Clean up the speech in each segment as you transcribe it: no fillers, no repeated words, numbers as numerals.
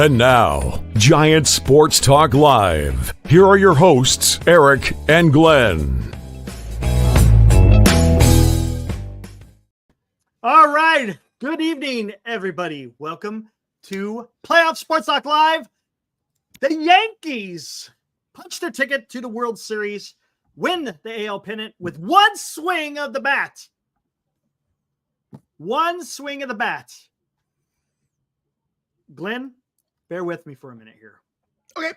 And now, Giant Sports Talk Live. Here are your hosts, Eric and Glenn. All right. Good evening, everybody. Welcome to Playoff Sports Talk Live. The Yankees punch their ticket to the World Series, win the AL pennant with one swing of the bat. One swing of the bat. Glenn, bear with me for a minute here. Okay.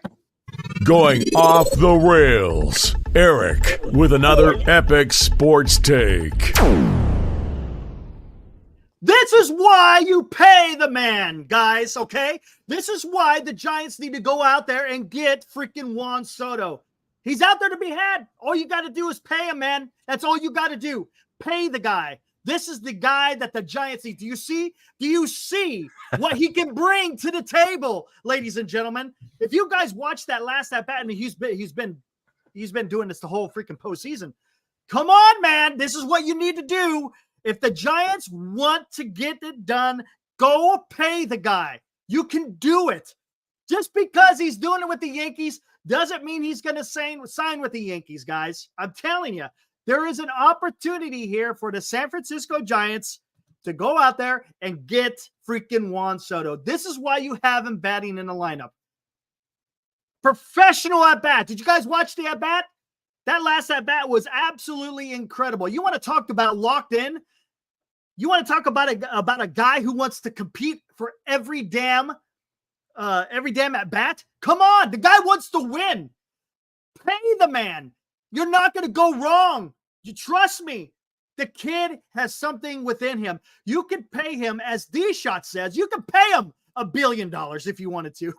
Going off the rails, Eric with another epic sports take. This is why you pay the man, guys, okay? This is why the Giants need to go out there and get freaking Juan Soto. He's out there to be had. All you got to do is pay him, man. That's all you got to do. Pay the guy. This is the guy that the Giants need. Do you see? Do you see what he can bring to the table, ladies and gentlemen? If you guys watched that last at bat, and he's been doing this the whole freaking postseason. Come on, man. This is what you need to do. If the Giants want to get it done, go pay the guy. You can do it. Just because he's doing it with the Yankees doesn't mean he's going to sign with the Yankees, guys. I'm telling you. There is an opportunity here for the San Francisco Giants to go out there and get freaking Juan Soto. This is why you have him batting in the lineup. Professional at-bat. Did you guys watch the at-bat? That last at-bat was absolutely incredible. You want to talk about locked in? You want to talk about a guy who wants to compete for every damn at-bat? Come on. The guy wants to win. Pay the man. You're not going to go wrong. You trust me. The kid has something within him. You could pay him, as D-Shot says, you could pay him $1 billion if you wanted to.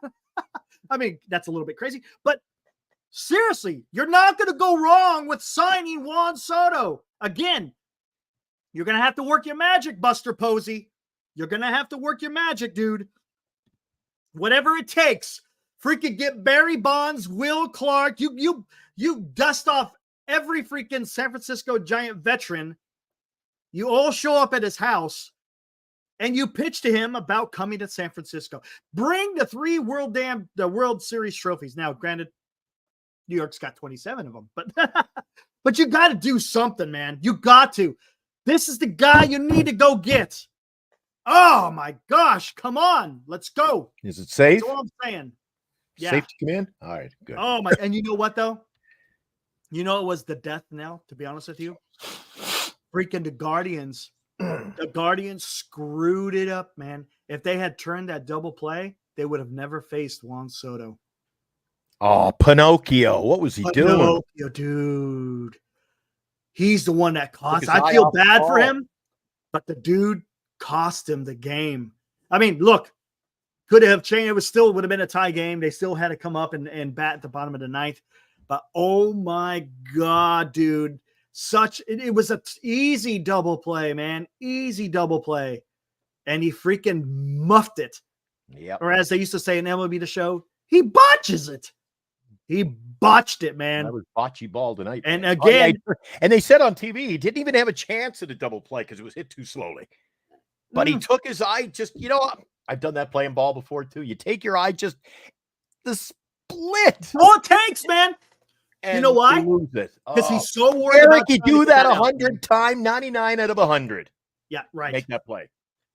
I mean, that's a little bit crazy, but seriously, you're not going to go wrong with signing Juan Soto. Again, you're going to have to work your magic, Buster Posey. You're going to have to work your magic, dude. Whatever it takes. Freaking get Barry Bonds, Will Clark. You dust off every freaking San Francisco Giant veteran. You all show up at his house and you pitch to him about coming to San Francisco. Bring the 3 World Series trophies. Now, granted, New York's got 27 of them, but you got to do something, man. You got to. This is the guy you need to go get. Oh my gosh. Come on. Let's go. Is it safe? That's all I'm saying. Yeah. Safe to come in? All right, good. Oh my, and you know what though? You know it was the death knell, to be honest with you. Freaking the Guardians. The Guardians screwed it up, man. If they had turned that double play, they would have never faced Juan Soto. Oh, Pinocchio. What was he doing? Pinocchio, dude. He's the one that cost. I feel bad for him, but the dude cost him the game. I mean, look, could have changed. It would have been a tie game. They still had to come up and bat at the bottom of the ninth. But oh my God, dude. It was an easy double play, man. Easy double play. And he freaking muffed it. Yep. Or as they used to say in MLB The Show, he botches it. He botched it, man. That was bocce ball tonight. And again, and they said on TV he didn't even have a chance at a double play because it was hit too slowly. But he took his eye I've done that playing ball before too. You take your eye, just the split. All it takes, man. And you know why? Because he's so worried Eric, about you do that 100 times, 99 out of 100. Yeah, right. Make that play.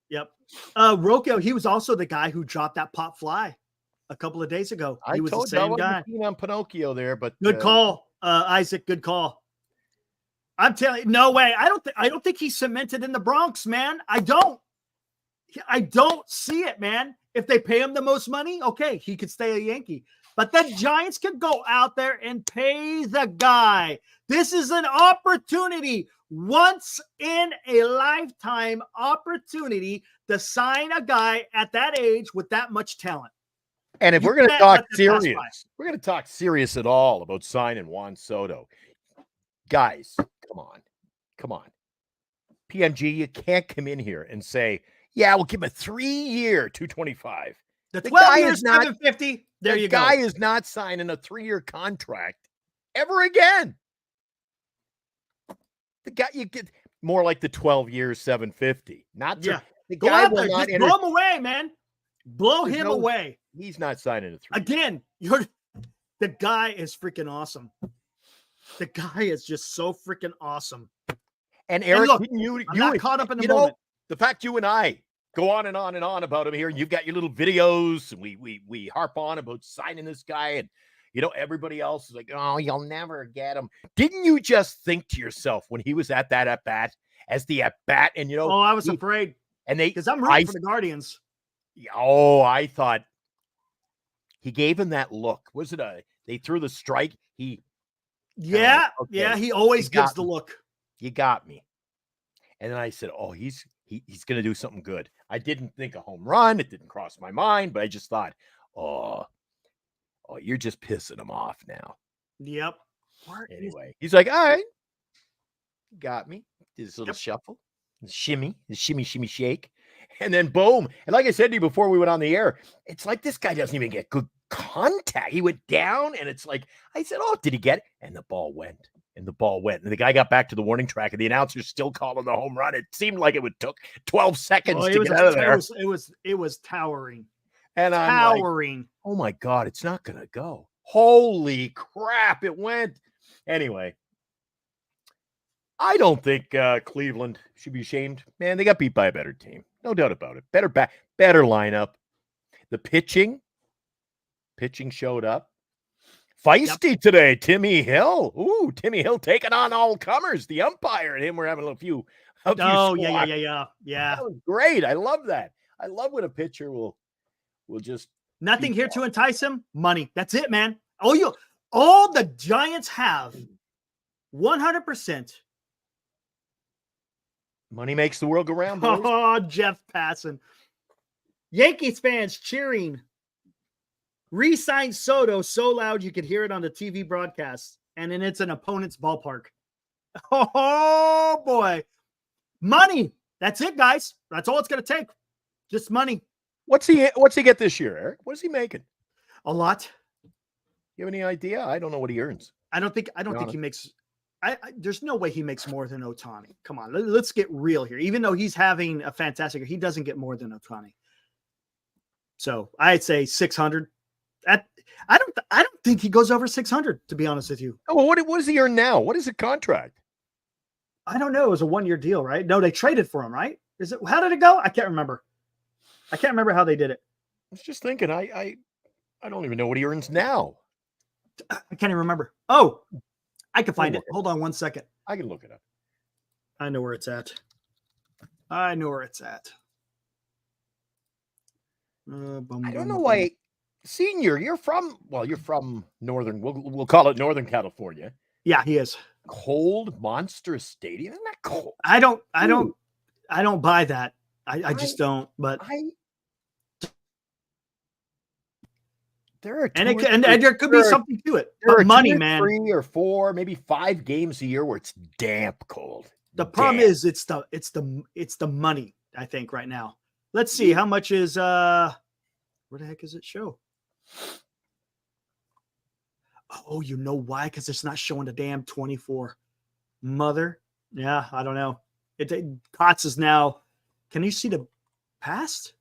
Yep. Rocco, he was also the guy who dropped that pop fly a couple of days ago. He was the same guy. On Pinocchio there, but good call, Isaac. Good call. I'm telling you, no way. I don't think he's cemented in the Bronx, man. I don't see it, man. If they pay him the most money, okay, he could stay a Yankee. But the Giants could go out there and pay the guy. This is an opportunity, once in a lifetime opportunity to sign a guy at that age with that much talent. And if we're going to talk serious, we're going to talk serious at all about signing Juan Soto. Guys, come on. PMG, you can't come in here and say, yeah, we'll give him a 3-year $225. The 12 years, $750. There you go. The guy is not signing a 3-year contract ever again. The guy, you get more like the 12 years, $750. Not to, yeah. the Go guy out will there, not just throw him away, man. Blow him away. He's not signing a 3. Again, the guy is freaking awesome. The guy is just so freaking awesome. And Eric, look, I'm not caught up in the moment. The fact you and I go on and on and on about him here, and you've got your little videos, and we harp on about signing this guy, and everybody else is like, oh, you'll never get him. Didn't you just think to yourself when he was at that at bat, and I was afraid, and because I'm rooting for the Guardians. Oh, I thought he gave him that look. Was it they threw the strike? He always gives the look. You got me. And then I said, oh, he's going to do something good. I didn't think a home run. It didn't cross my mind, but I just thought, oh, you're just pissing him off now. Yep. Anyway, he's like, all right, got me. Did this little shuffle, shimmy, shake. And then boom. And like I said to you before we went on the air, it's like this guy doesn't even get good contact. He went down, and it's like, I said, oh, did he get it? And the ball went. And the guy got back to the warning track, and the announcer's still calling the home run. It seemed like it would took 12 seconds to get out of there. It was towering. And I'm like, oh my God, it's not going to go. Holy crap, it went. Anyway, I don't think Cleveland should be ashamed. Man, they got beat by a better team. No doubt about it. Better lineup. The pitching showed up. Feisty today, Timmy Hill. Ooh, Timmy Hill taking on all comers. The umpire and him were having a few yeah. That was great. I love that. I love when a pitcher will just nothing here to entice him. Money. That's it, man. All the Giants have 100%. Money makes the world go round, boys. Oh, Jeff passing. Yankees fans cheering. Re-signed Soto so loud you could hear it on the TV broadcast, and then it's an opponent's ballpark. Oh, boy. Money. That's it, guys. That's all it's going to take. Just money. What's he get this year, Eric? What is he making? A lot. You have any idea? I don't know what he earns. I don't think he makes there's no way he makes more than Ohtani. Come on. Let's get real here. Even though he's having a fantastic year, he doesn't get more than Ohtani. So I'd say 600. I don't think he goes over 600, to be honest with you. Oh, well, what does he earn now? What is the contract? I don't know. It was a 1-year deal, right? No, they traded for him, right? How did it go? I can't remember. I can't remember how they did it. I was just thinking, I don't even know what he earns now. I can't even remember. Oh, I can find it. Hold on 1 second. I can look it up. I know where it's at. I don't know why. Senior, you're from northern, we'll call it Northern California. Yeah, he is. Cold monstrous stadium. Isn't that cold? I don't buy that. I just don't, but there could be something to it. There are money, man. 3 or 4, maybe 5 games a year where it's damp cold. The problem is it's the money, I think, right now. Let's see how much is where the heck is it show? Oh, you know why? Because it's not showing the damn 24. Mother. Yeah, I don't know. Potts is now. Can you see the past?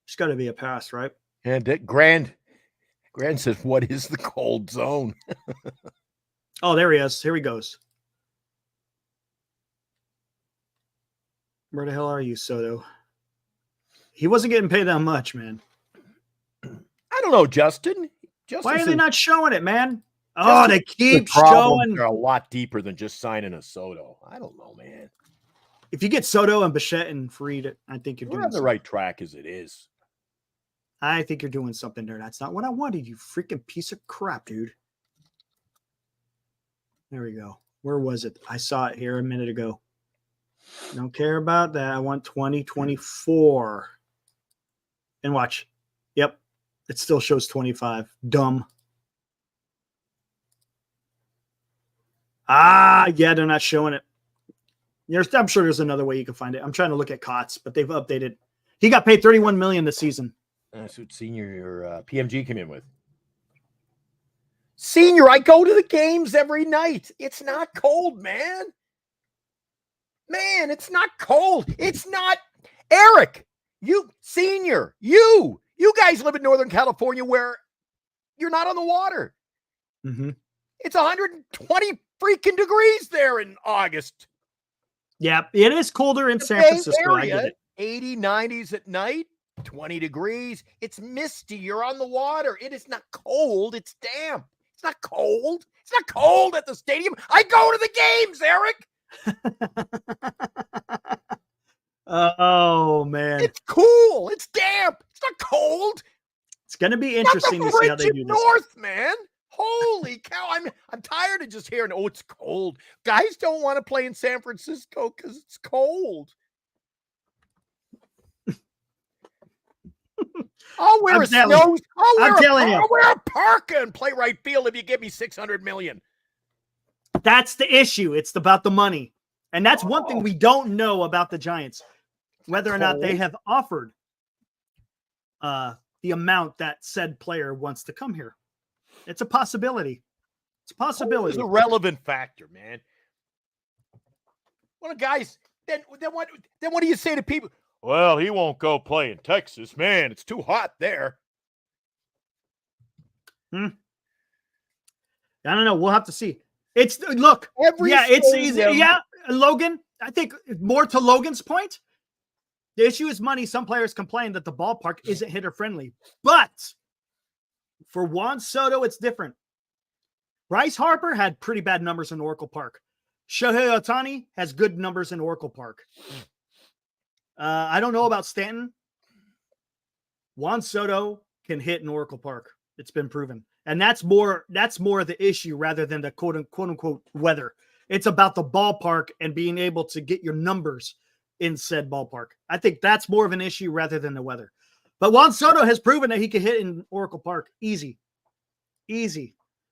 It's got to be a past, right? And Grand says, what is the cold zone? Oh, there he is. Here he goes. Where the hell are you, Soto? He wasn't getting paid that much, man. I don't know, Justin. Why are they not showing it, man? Oh, they keep showing. They're a lot deeper than just signing a Soto. I don't know, man. If you get Soto and Bichette and Fried, I think you're doing on the right track as it is. I think you're doing something there. That's not what I wanted, you freaking piece of crap, dude. There we go. Where was it? I saw it here a minute ago. Don't care about that. I want 2024. And watch. Yep. It still shows 25. Dumb. Yeah, they're not showing it. I'm sure there's another way you can find it. I'm trying to look at Kotz, but they've updated. He got paid $31 million this season. That's what Senior PMG came in with. Senior, I go to the games every night. It's not cold, man. Man, it's not cold. It's not. Eric, You, senior, you guys live in Northern California where you're not on the water. Mm-hmm. It's 120 freaking degrees there in August. Yeah, it is colder in San Francisco. I get it. 80, 90s at night, 20 degrees. It's misty. You're on the water. It is not cold. It's damp. It's not cold. It's not cold at the stadium. I go to the games, Eric. Oh, man. It's cool. It's damp. It's not cold. It's going to be interesting to see how they do this. North, man. Holy cow. I'm tired of just hearing, oh, it's cold. Guys don't want to play in San Francisco because it's cold. I'll wear I'll wear a parka and play right field if you give me $600 million. That's the issue. It's about the money. And that's one thing we don't know about the Giants, whether or not they have offered the amount that said player wants to come here. It's a possibility. It's a possibility. It's a relevant factor, man. Well, guys, then what do you say to people? Well, he won't go play in Texas. Man, it's too hot there. I don't know. We'll have to see. Logan, I think more to Logan's point, the issue is money. Some players complain that the ballpark isn't hitter friendly, but for Juan Soto, it's different. Bryce Harper had pretty bad numbers in Oracle Park. Shohei Ohtani has good numbers in Oracle Park. I don't know about Stanton. Juan Soto can hit in Oracle Park. It's been proven. And that's more of the issue rather than the quote unquote weather. It's about the ballpark and being able to get your numbers in said ballpark. I think that's more of an issue rather than the weather. But Juan Soto has proven that he can hit in Oracle Park. Easy.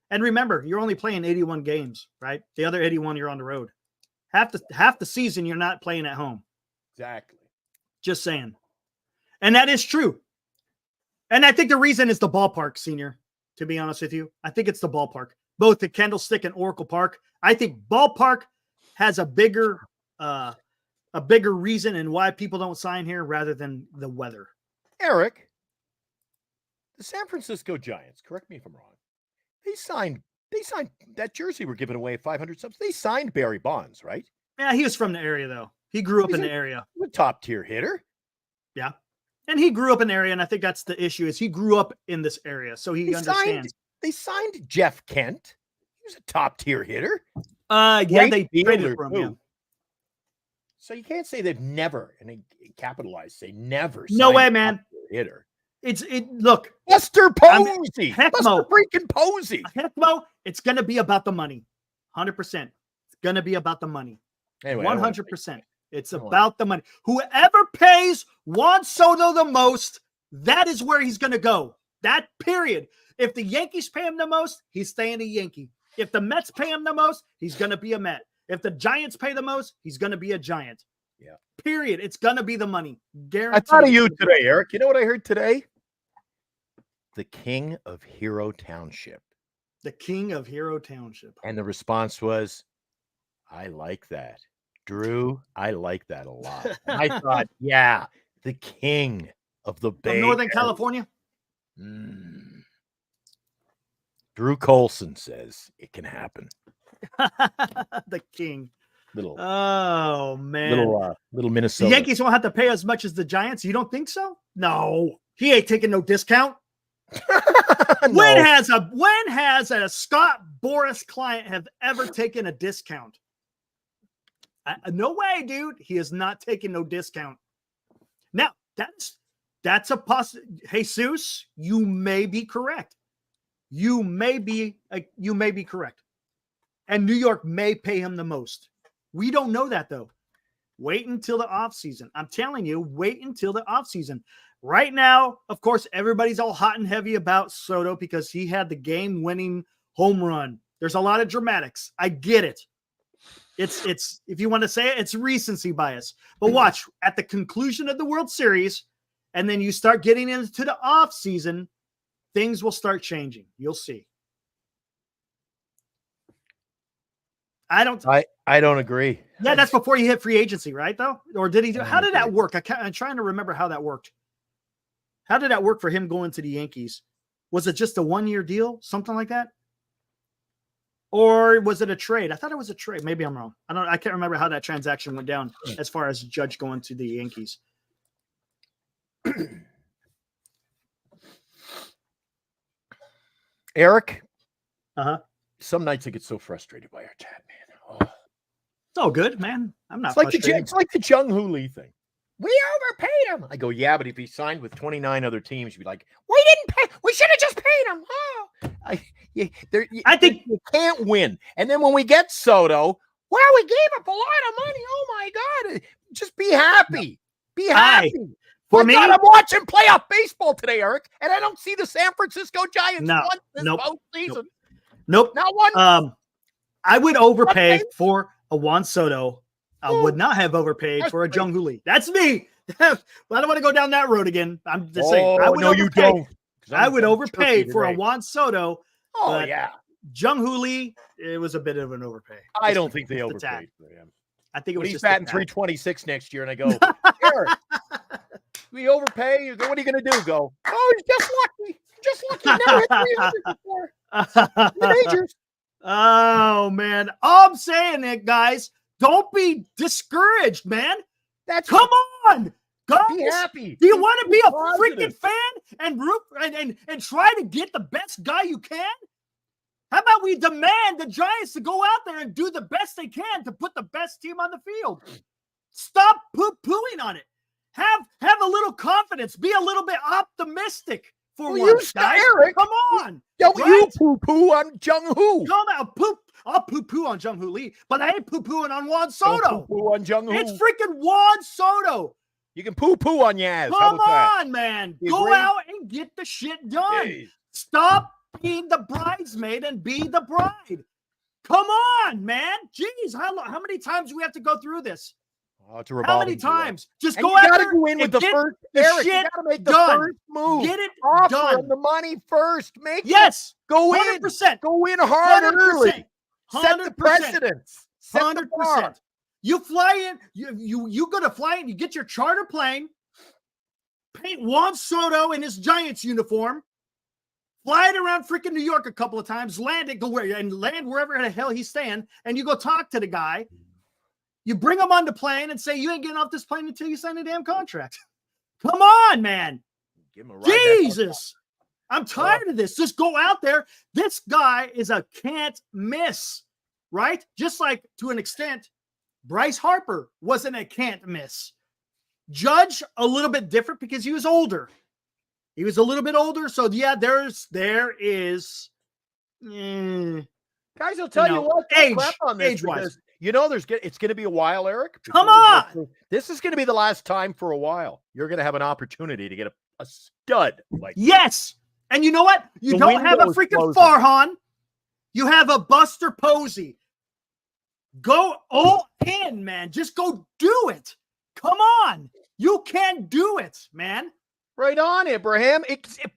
And remember, you're only playing 81 games, right? The other 81, you're on the road. Half the season, you're not playing at home. Exactly. Just saying. And that is true. And I think the reason is the ballpark, Senior, to be honest with you. I think it's the ballpark. Both the Candlestick and Oracle Park. I think ballpark has a bigger reason in why people don't sign here rather than the weather. Eric, the San Francisco Giants, correct me if I'm wrong, they signed that jersey we're giving away 500 subs. They signed Barry Bonds, right? Yeah, he was from the area, though. He grew up in the area. A top-tier hitter. Yeah. And he grew up in the area, and I think that's the issue, is he grew up in this area, so he understands. They signed Jeff Kent. He was a top-tier hitter. Yeah, they traded for him, yeah. So you can't say they've never, and they capitalize, say never. No way, man. Hitter. Look. Buster Posey. Buster freaking Posey. Heckmo, it's going to be about the money. 100%. It's going to be about the money. Anyway, 100%. It's about the money. Whoever pays Juan Soto the most, that is where he's going to go. That period. If the Yankees pay him the most, he's staying a Yankee. If the Mets pay him the most, he's going to be a Met. If the Giants pay the most, he's going to be a Giant. Yeah. Period. It's going to be the money. Guaranteed. I thought of you today, Eric. You know what I heard today? The King of Hero Township. The King of Hero Township. And the response was, I like that. Drew, I like that a lot. I thought, yeah, the king of the Bay. From Northern California? Drew Colson says it can happen. The king. Little Minnesota. The Yankees won't have to pay as much as the Giants. You don't think so? No. He ain't taking no discount. No. When has a Scott Boras client have ever taken a discount? No way, dude. He is not taking no discount. Now, that's a possibility. Jesus, you may be correct. You may be correct. And New York may pay him the most. We don't know that, though. Wait until the offseason. I'm telling you, wait until the offseason. Right now, of course, everybody's all hot and heavy about Soto because he had the game-winning home run. There's a lot of dramatics. I get it. It's if you want to say it, it's recency bias. But watch, at the conclusion of the World Series, and then you start getting into the offseason, things will start changing. You'll see. I I don't agree. Yeah, that's before he hit free agency, right? Though, or did he do? How did that agree. work? I'm trying to remember how that worked. How did that work for him going to the Yankees? Was it just a 1-year deal, something like that, or was it a trade? I thought it was a trade. Maybe I'm wrong. I can't remember how that transaction went down as far as Judge going to the Yankees. Eric. Some nights I get so frustrated by our chat, man. Oh. It's all good, man. I'm not. It's like the Jung Hoo Lee thing. We overpaid him. I go, yeah, but if he signed with 29 other teams, you'd be like, we didn't pay. We should have just paid him. Oh. I think you can't win. And then when we get Soto, well, we gave up a lot of money. Oh my God. Just be happy. Be happy. For me, I'm watching playoff baseball today, Eric, and I don't see the San Francisco Giants once this postseason. Nope. Not one. I would overpay for a Juan Soto. I would not have overpaid for a Jung Hoo Lee. That's me. I don't want to go down that road again. I'm just saying. I would I would overpay for a Juan Soto. Oh, yeah. Jung Hoo Lee, it was a bit of an overpay. I don't think they overpaid for him. I think it was he's just batting 326 next year, and I go, Eric, we overpay. What are you going to do? Go, oh, he's just lucky. Just lucky. Never hit 300 before. Majors. Oh, man. All I'm saying it, guys, don't be discouraged, man. Come on. Guys, be happy. Do you want to be a freaking fan and root and try to get the best guy you can? How about we demand the Giants to go out there and do the best they can to put the best team on the field? Stop poo-pooing on it. Have a little confidence. Be a little bit optimistic for once, guys. Eric, come on. Don't you poo-poo on Jung Hoo. Come on, I'll poo-poo on Jung Hoo Lee, but I ain't poo-pooing on Juan Soto. Don't poo-poo on Jung Hoo. It's freaking Juan Soto. You can poo-poo on Yaz. Come on, man. Go out and get the shit done. Jeez. Stop being the bridesmaid and be the bride. Come on, man. Jeez, how many times do we have to go through this? Oh, it's how many times? Just and go out there. You gotta go in with the first. Eric, you gotta make the done. first move. Get it Offer done. the money first. Yes. Go 100%. in. Go in hard 100%. early. 100%. Set the precedence. 100%. You fly in. You go to fly in. You get your charter plane. Paint Juan Soto in his Giants uniform. Fly it around freaking New York a couple of times. Land wherever the hell he's staying. And you go talk to the guy. You bring him on the plane and say, you ain't getting off this plane until you sign a damn contract. Come on, man. Give him a ride. Jesus. I'm tired of this. Just go out there. This guy is a can't miss, right? Just like, to an extent, Bryce Harper wasn't a can't miss. Judge, a little bit different because he was older. He was a little bit older. So, yeah, there is. Guys, I'll tell you what. Age-wise. You know, it's going to be a while, Eric. Come on. This is going to be the last time for a while. You're going to have an opportunity to get a stud like yes. And you know what? You don't have a freaking Farhan. You have a Buster Posey. Go all in, man. Just go do it. Come on. You can do it, man. Right on, Abraham.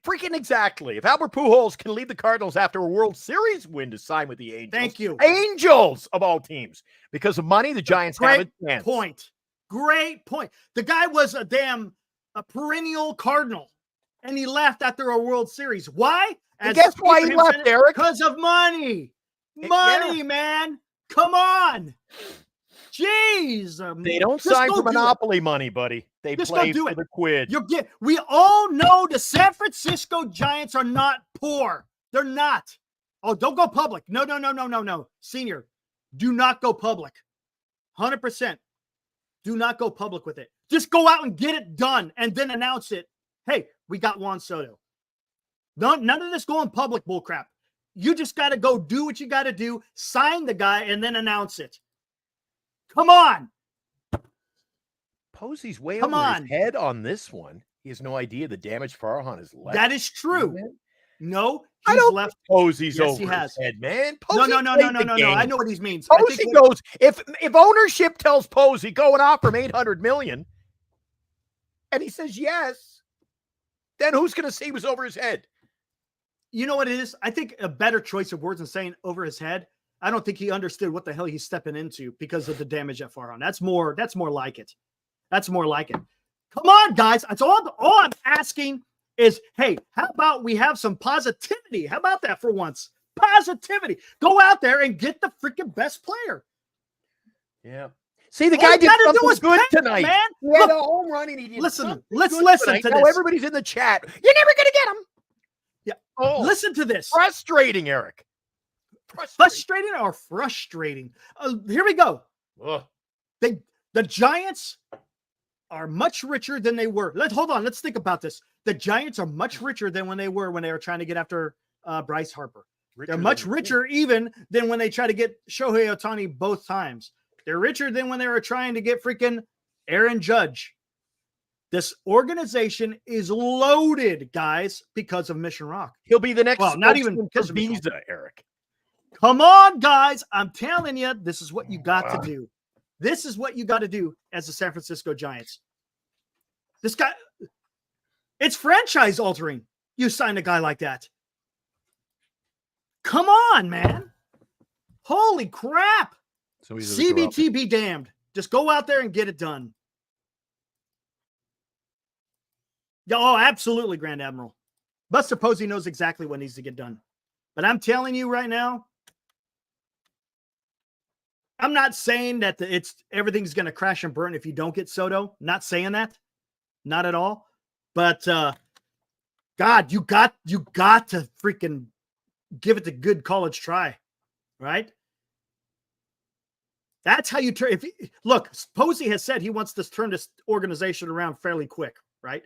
Freaking exactly. If Albert Pujols can lead the Cardinals after a World Series win to sign with the Angels. Thank you. Angels of all teams. Because of money, the Giants have a chance. Great point. The guy was a perennial Cardinal, and he left after a World Series. Why? And guess why he left, Eric? Because of money. Money, man. Come on. Jeez. They don't sign for monopoly money, buddy. They play for the quid. We all know the San Francisco Giants are not poor. They're not. Oh, don't go public. No. Senior, do not go public. 100%. Do not go public with it. Just go out and get it done and then announce it. Hey, we got Juan Soto. None of this going public bullcrap. You just got to go do what you got to do, sign the guy, and then announce it. Come on. Posey's way over his head on this one. He has no idea the damage Farhan has left. That is true. No, I don't left Posey's over his head, man. Posey no. I know what he means. Posey goes, if ownership tells Posey, go and offer him $800 million, and he says yes, then who's going to say he was over his head? You know what it is? I think a better choice of words than saying over his head. I don't think he understood what the hell he's stepping into because of the damage at Farhan. That's more like it. That's more like it. Come on, guys. That's all I'm asking is, hey, how about we have some positivity? How about that for once? Positivity. Go out there and get the freaking best player. Yeah. See, the guy did something good tonight. Man. He had a home run and he did listen to this. Now everybody's in the chat. You're never going to get him. Yeah. Oh, listen to this. Frustrating, Eric. Frustrating or frustrating? Here we go. Ugh. The Giants are much richer than they were. Hold on. Let's think about this. The Giants are much richer than when they were trying to get after Bryce Harper. They're much richer even than when they try to get Shohei Ohtani both times. They're richer than when they were trying to get freaking Aaron Judge. This organization is loaded, guys, because of Mission Rock. He'll be the next. Well, not even because of Visa, Eric. Come on, guys. I'm telling you, this is what you got to do. This is what you got to do as the San Francisco Giants. This guy, it's franchise altering. You sign a guy like that. Come on, man. Holy crap. So CBT be damned. Just go out there and get it done. Oh, absolutely, Grand Admiral. Buster Posey knows exactly what needs to get done. But I'm telling you right now, I'm not saying that everything's going to crash and burn if you don't get Soto. Not saying that. Not at all. But God, you got to freaking give it the good college try, right? That's how you turn. Look, Posey has said he wants to turn this organization around fairly quick, right?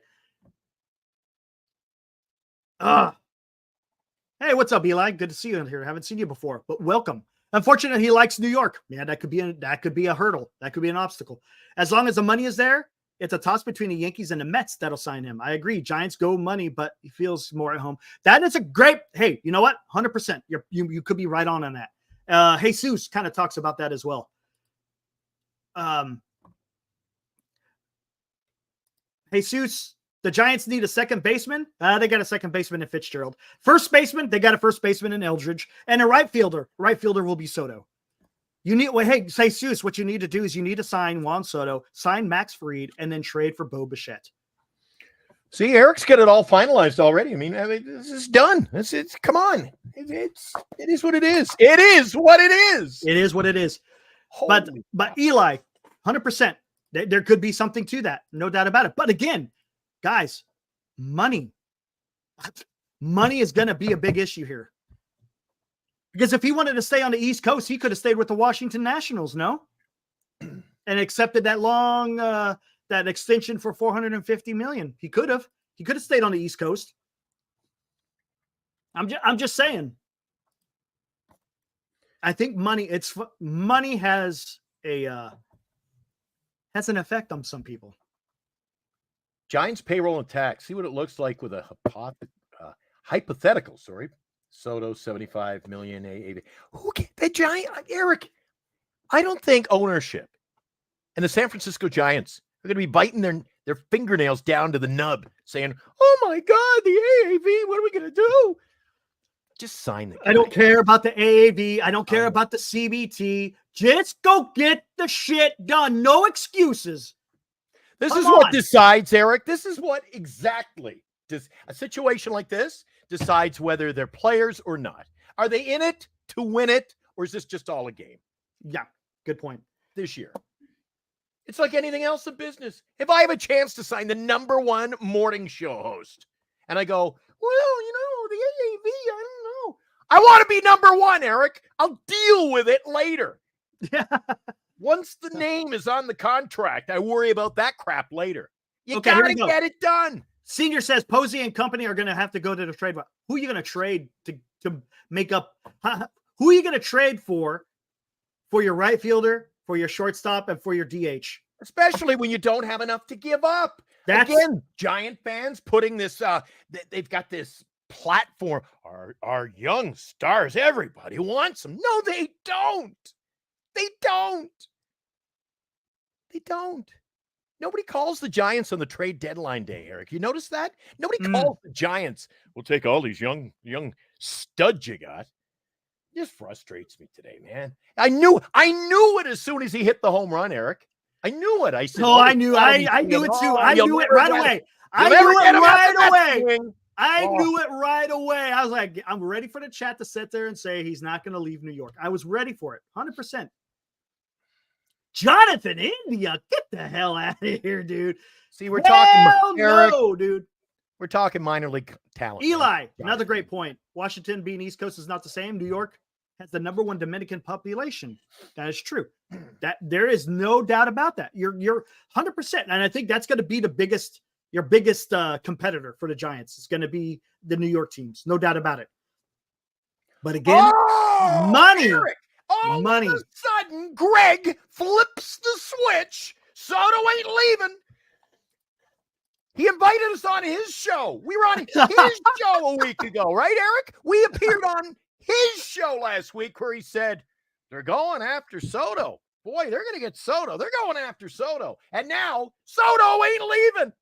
Hey, what's up, Eli? Good to see you in here. Haven't seen you before, but welcome. Unfortunately, he likes New York. Man, that could be a hurdle. That could be an obstacle. As long as the money is there, it's a toss between the Yankees and the Mets that'll sign him. I agree. Giants go money, but he feels more at home. That is a great. Hey, you know what? 100%. You could be right on that. Jesus kind of talks about that as well. Jesus, the Giants need a second baseman. They got a second baseman in Fitzgerald. First baseman, they got a first baseman in Eldridge. And a right fielder. Right fielder will be Soto. Hey, Jesus, what you need to do is you need to sign Juan Soto, sign Max Fried, and then trade for Bo Bichette. See, Eric's got it all finalized already. I mean this is done. It's come on. It is what it is. It is what it is. It is what it is. But Eli, 100%. There could be something to that. No doubt about it. But again, guys, money is going to be a big issue here. Because if he wanted to stay on the East Coast, he could have stayed with the Washington Nationals, no? And accepted that long that extension for $450 million. He could have stayed on the East Coast. I'm just saying. I think money has an effect on some people. Giants payroll and tax. See what it looks like with a hypothetical. Sorry, Soto $75 million AAV. Who can the Giant Eric? I don't think ownership and the San Francisco Giants are going to be biting their fingernails down to the nub, saying, "Oh my God, the AAV! What are we going to do?" Just sign the guy. I don't care about the AAV. I don't care about the CBT. Just go get the shit done. No excuses. This is what decides, Eric. This is what exactly does a situation like this decides whether they're players or not. Are they in it to win it, or is this just all a game? Yeah, good point. This year. It's like anything else in business. If I have a chance to sign the #1 morning show host, and I go, well, the AAV, I don't know. I want to be #1, Eric. I'll deal with it later. Yeah. Once the name is on the contract, I worry about that crap later. You got to get it done. Senior says Posey and company are going to have to go to the trade. Who are you going to trade to make up? Who are you going to trade for your right fielder, for your shortstop, and for your DH? Especially when you don't have enough to give up. Again, Giant fans putting this, they've got this platform. Our young stars, everybody wants them. No, they don't. They don't. They don't. Nobody calls the Giants on the trade deadline day, Eric. You notice that? Nobody calls the Giants. We'll take all these young studs you got. Just frustrates me today, man. I knew it as soon as he hit the home run, Eric. I knew it. I said, I knew it too. I knew it right away. I knew it right away. I was like, I'm ready for the chat to sit there and say he's not going to leave New York. I was ready for it, 100%. Jonathan India, get the hell out of here, dude. See, we're talking, Eric. No, dude. We're talking minor league talent. Eli, another great point. Washington being East Coast is not the same. New York has the #1 Dominican population. That is true. That there is no doubt about that. You're 100%, and I think that's going to be your biggest competitor for the Giants. It's going to be the New York teams, no doubt about it. But again, money. Eric, money. All of a sudden, Greg flips the switch. Soto ain't leaving. He invited us on his show. We were on his show a week ago, right, Eric? We appeared on his show last week where he said, they're going after Soto. Boy, they're going to get Soto. They're going after Soto. And now Soto ain't leaving.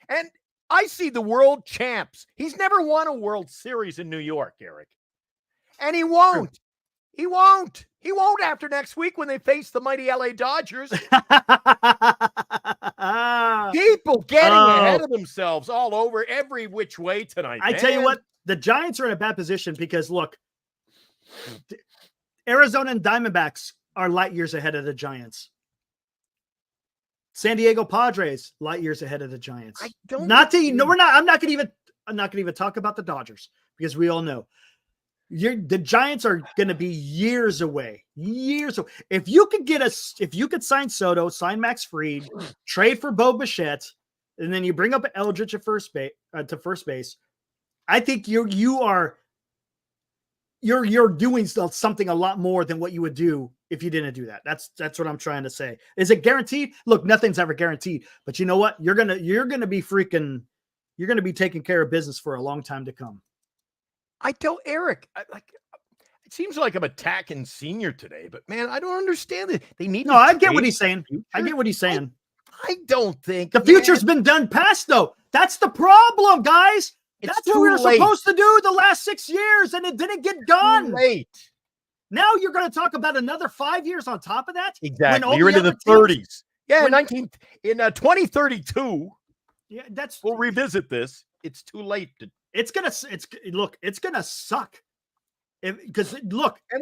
And I see the world champs. He's never won a World Series in New York, Eric. And he won't. He won't. He won't after next week when they face the mighty LA Dodgers. People getting ahead of themselves all over every which way tonight. I tell you what, the Giants are in a bad position because, look, Arizona and Diamondbacks are light years ahead of the Giants. San Diego Padres light years ahead of the Giants. I'm not going to even talk about the Dodgers because we all know. The Giants are going to be years away. If you could sign Soto, sign Max Fried, trade for Bo Bichette, and then you bring up Eldridge at first base, I think you're doing something a lot more than what you would do if you didn't do that. That's what I'm trying to say. Is it guaranteed? Look, nothing's ever guaranteed, but you know what? You're gonna be taking care of business for a long time to come. I tell Eric, it seems like I'm attacking Senior today, but man, I don't understand it. They need. No, I get what he's saying. I don't think the future's been done past though. That's the problem, guys. That's what we were supposed to do the last 6 years, and it didn't get done. Too late. Now you're going to talk about another 5 years on top of that. Exactly. You're into the 30s. Yeah, in 2032. Yeah, we'll revisit this. It's too late to. It's gonna suck. And we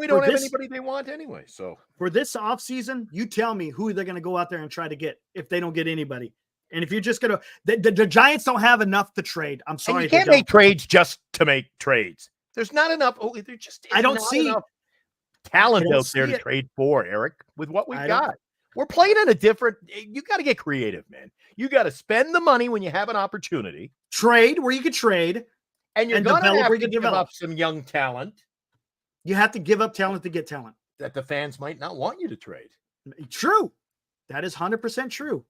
don't have anybody they want anyway. So for this offseason, you tell me who they're gonna go out there and try to get if they don't get anybody. And if you're just gonna, the Giants don't have enough to trade. I'm sorry, and you can't make trades just to make trades. There's not enough. There just I don't see enough talent out there to trade for, Eric. With what we've got, we're playing in a different. You got to get creative, man. You got to spend the money when you have an opportunity. Trade where you could trade. And you're going to have to give up some young talent. You have to give up talent to get talent. That the fans might not want you to trade. True. That is 100% true.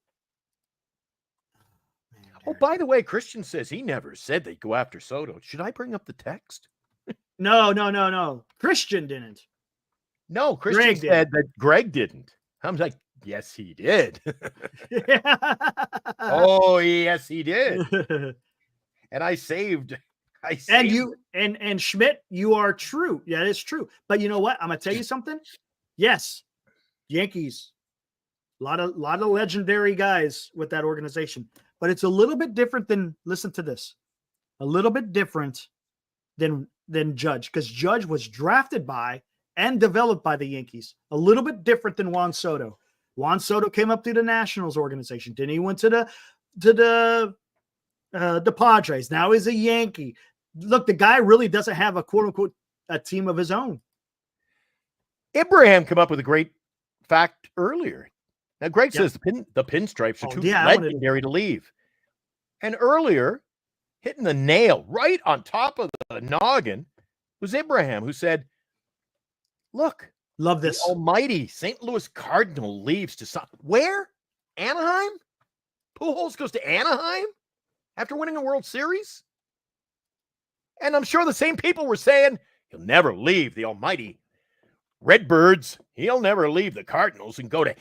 Oh, by the way, Christian says he never said they'd go after Soto. Should I bring up the text? No. Christian didn't. No, Christian said that Greg didn't. I'm like, yes, he did. Oh, yes, he did. And I saved. And you and Schmidt, you are true. Yeah, it's true. But you know what? I'm gonna tell you something. Yes, Yankees, a lot of legendary guys with that organization. But it's a little bit different than. Listen to this. A little bit different than Judge, because Judge was drafted by and developed by the Yankees. A little bit different than Juan Soto. Juan Soto came up through the Nationals organization. Then he went to the Padres. Now he's a Yankee. Look, the guy really doesn't have a quote unquote a team of his own. Abraham came up with a great fact earlier. Now, Greg says the pinstripes are too legendary to leave. And earlier, hitting the nail right on top of the noggin was Abraham, who said, look, love this. The almighty St. Louis Cardinal leaves to where? Anaheim? Pujols goes to Anaheim after winning a World Series? And I'm sure the same people were saying, he'll never leave the almighty Redbirds. He'll never leave the Cardinals and go to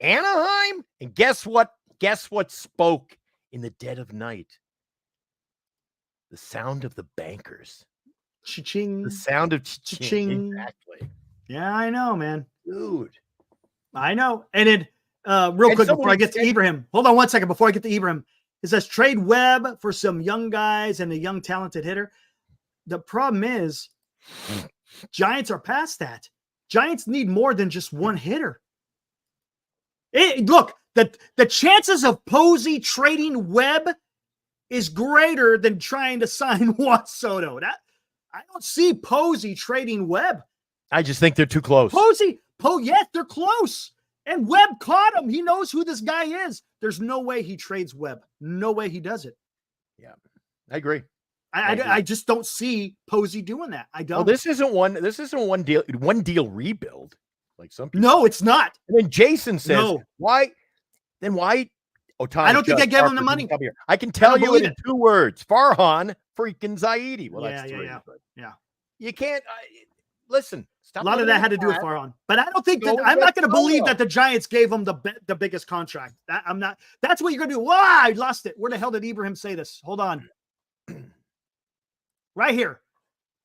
Anaheim. And guess what? Guess what spoke in the dead of night? The sound of the bankers. Cha-ching. The sound of cha-ching. Exactly. Yeah, I know, man. Dude. I know. And it, real quick before I get to Ibrahim, hold on one second before I get to Ibrahim. It says trade Webb for some young guys and a young talented hitter. The problem is Giants are past that. Giants need more than just one hitter. Look, the chances of Posey trading Webb is greater than trying to sign Juan Soto. I don't see Posey trading Webb. I just think they're too close. Yes, they're close. And Webb caught him. He knows who this guy is. There's no way he trades Webb. No way he does it. Yeah, I agree. I just don't see Posey doing that. I don't. Well, this isn't one deal rebuild like some people. No, it's not. And then Jason says, no. Why? Ohtani, I don't think they gave him the money. I can tell you in 2 words: Farhan freaking Zaidi. Well, that's 3. Yeah. You can't listen. A lot of that had to do with Farhan, but I don't think that I'm not going to believe that the Giants gave him the biggest contract. I'm not. That's what you're going to do. Wow, I lost it. Where the hell did Ibrahim say this? Hold on. Right here.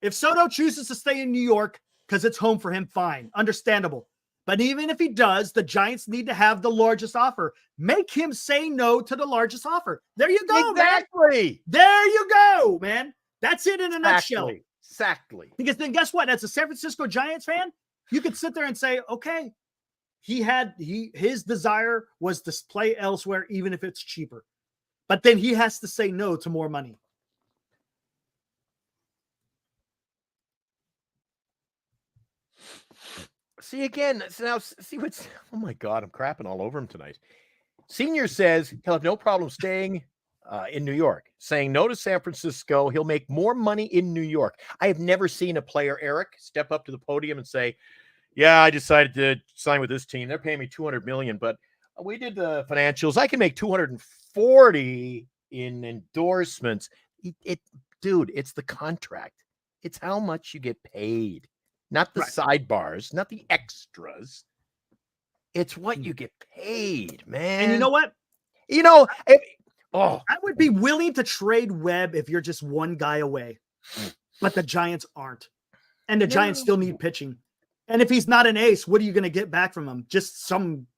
If Soto chooses to stay in New York because it's home for him, fine, understandable. But even if he does, the Giants need to have the largest offer. Make him say no to the largest offer. There you go. Exactly. Man. There you go, man. That's it in a nutshell. Exactly. Because then guess what? As a San Francisco Giants fan, you could sit there and say, okay, his desire was to play elsewhere, even if it's cheaper. But then he has to say no to more money. See again. Now see what's. Oh my God, I'm crapping all over him tonight. Senior says he'll have no problem staying in New York. Saying no to San Francisco, he'll make more money in New York. I have never seen a player, Eric, step up to the podium and say, "Yeah, I decided to sign with this team. They're paying me $200 million, but we did the financials. I can make $240 in endorsements." Dude, it's the contract. It's how much you get paid. Not the sidebars, not the extras. It's what you get paid, man. And you know what? I would be willing to trade Webb if you're just one guy away. But the Giants aren't. And the Giants still need pitching. And if he's not an ace, what are you going to get back from him?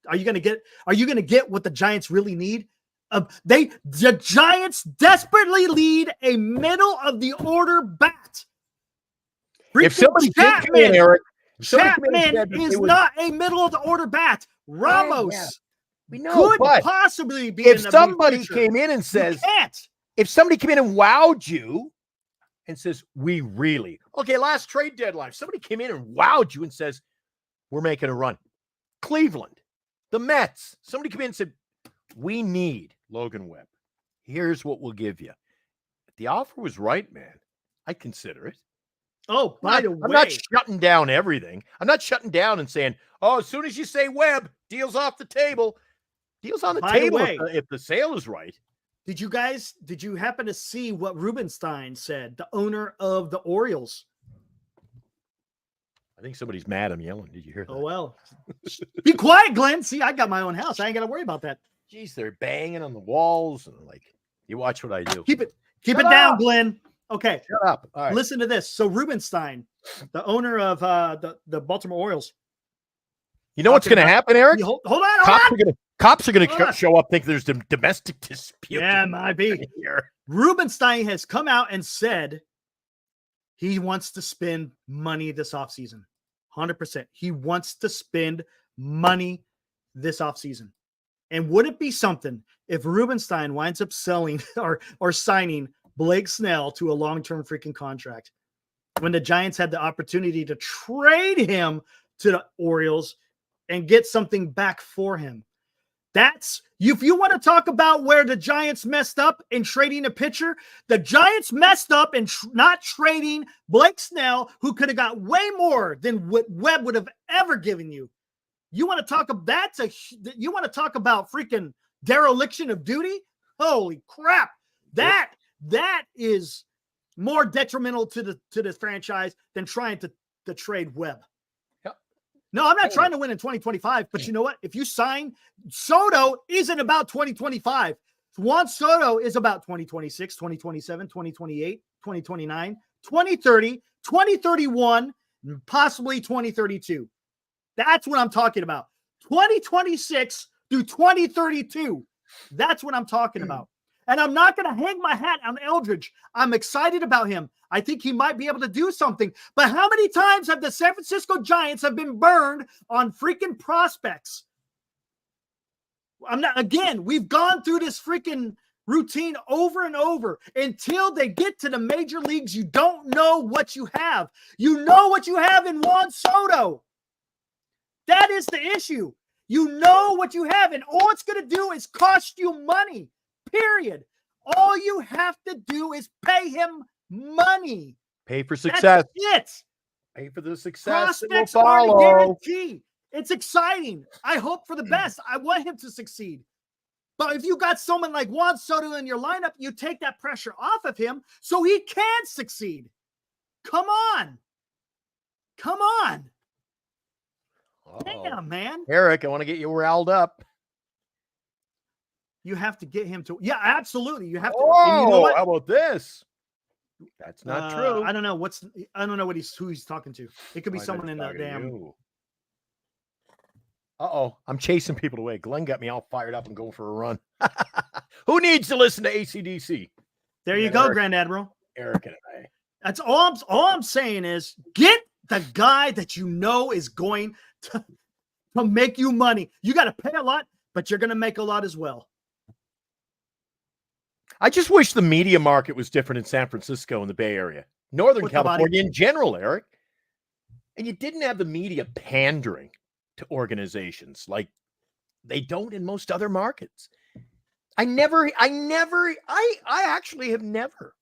Are you going to get what the Giants really need? The Giants desperately need a middle of the order bat. If somebody Chapman, Eric, Chapman is not a middle of the order bat. Ramos we know, could possibly be. If somebody came in and says, if somebody came in and wowed you and says, last trade deadline, somebody came in and wowed you and says, we're making a run. Cleveland, the Mets, somebody came in and said, we need Logan Webb. Here's what we'll give you. If the offer was right, man, I'd consider it. Oh, by the way, I'm not shutting down everything. I'm not shutting down and saying, oh, as soon as you say Webb, deal's off the table. Deal's on the table if the sale is right. Did you happen to see what Rubenstein said, the owner of the Orioles? I think somebody's mad I'm yelling. Did you hear that? Oh, well. Be quiet, Glenn. See, I got my own house. I ain't got to worry about that. Jeez, they're banging on the walls. And you watch what I do. Keep it down, Glenn. Okay. Shut up. All right. Listen to this. So Rubenstein, the owner of the Baltimore Orioles. You know what's going to happen, Eric? Hold on. Cops are going to show up, think there's a domestic dispute. Yeah, might be. Here. Rubenstein has come out and said he wants to spend money this offseason. 100%. He wants to spend money this offseason. And would it be something if Rubenstein winds up selling or signing Blake Snell to a long-term freaking contract when the Giants had the opportunity to trade him to the Orioles and get something back for him? That's, if you want to talk about where the Giants messed up in trading a pitcher, the Giants messed up in not trading Blake Snell, who could have got way more than what Webb would have ever given you. You want to talk about you want to talk about freaking dereliction of duty? Holy crap. That is more detrimental to the franchise than trying to trade Webb. No, I'm not trying to win in 2025, but you know what? If you sign, Soto isn't about 2025. Juan Soto is about 2026, 2027, 2028, 2029, 2030, 2031, possibly 2032. That's what I'm talking about. 2026 through 2032. That's what I'm talking about. And I'm not going to hang my hat on Eldridge. I'm excited about him. I think he might be able to do something. But how many times have the San Francisco Giants have been burned on freaking prospects? We've gone through this freaking routine over and over. Until they get to the major leagues, you don't know what you have. You know what you have in Juan Soto. That is the issue. You know what you have, and all it's going to do is cost you money, period. All you have to do is pay him money. Pay for success. That's it. Pay for the success. Prospects aren't a guarantee. It's exciting. I hope for the best. I want him to succeed. But if you got someone like Juan Soto in your lineup, you take that pressure off of him so he can succeed. Come on. Come on. Damn, man. Eric, I want to get you riled up. You have to get him to. Yeah, absolutely. You have to. Oh, you know how about this? That's not true. I don't know who he's talking to. It could be someone in the damn. Uh-oh, I'm chasing people away. Glenn got me all fired up and going for a run. Who needs to listen to AC/DC? There you go, Grand Admiral. Eric and I. That's all I'm saying is get the guy that you know is going to make you money. You got to pay a lot, but you're going to make a lot as well. I just wish the media market was different in San Francisco and the Bay Area. Northern California in general, Eric. And you didn't have the media pandering to organizations like they don't in most other markets. I actually have never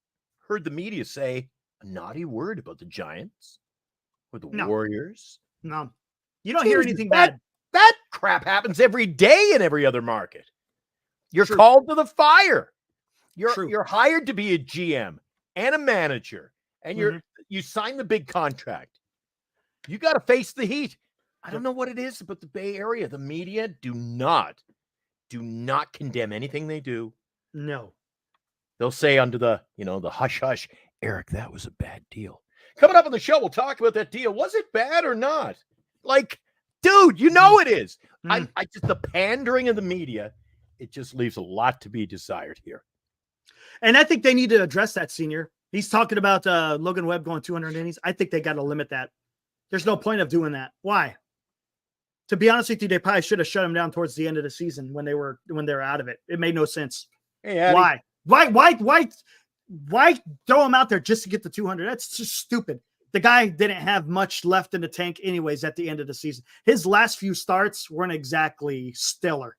heard the media say a naughty word about the Giants or the Warriors. No. You don't hear anything bad. That crap happens every day in every other market. You're called to the fire. You're hired to be a GM and a manager, and you sign the big contract. You got to face the heat. I don't know what it is about the Bay Area. The media do not condemn anything they do. No. They'll say under the hush hush, Eric, that was a bad deal. Coming up on the show, we'll talk about that deal. Was it bad or not? Like, dude, you know it is. I just the pandering of the media, it just leaves a lot to be desired here. And I think they need to address that, Senior. He's talking about Logan Webb going 200 innings. I think they got to limit that. There's no point of doing that. Why? To be honest with you, they probably should have shut him down towards the end of the season when they were out of it. It made no sense. Hey, why? Why throw him out there just to get the 200? That's just stupid. The guy didn't have much left in the tank anyways at the end of the season. His last few starts weren't exactly stellar.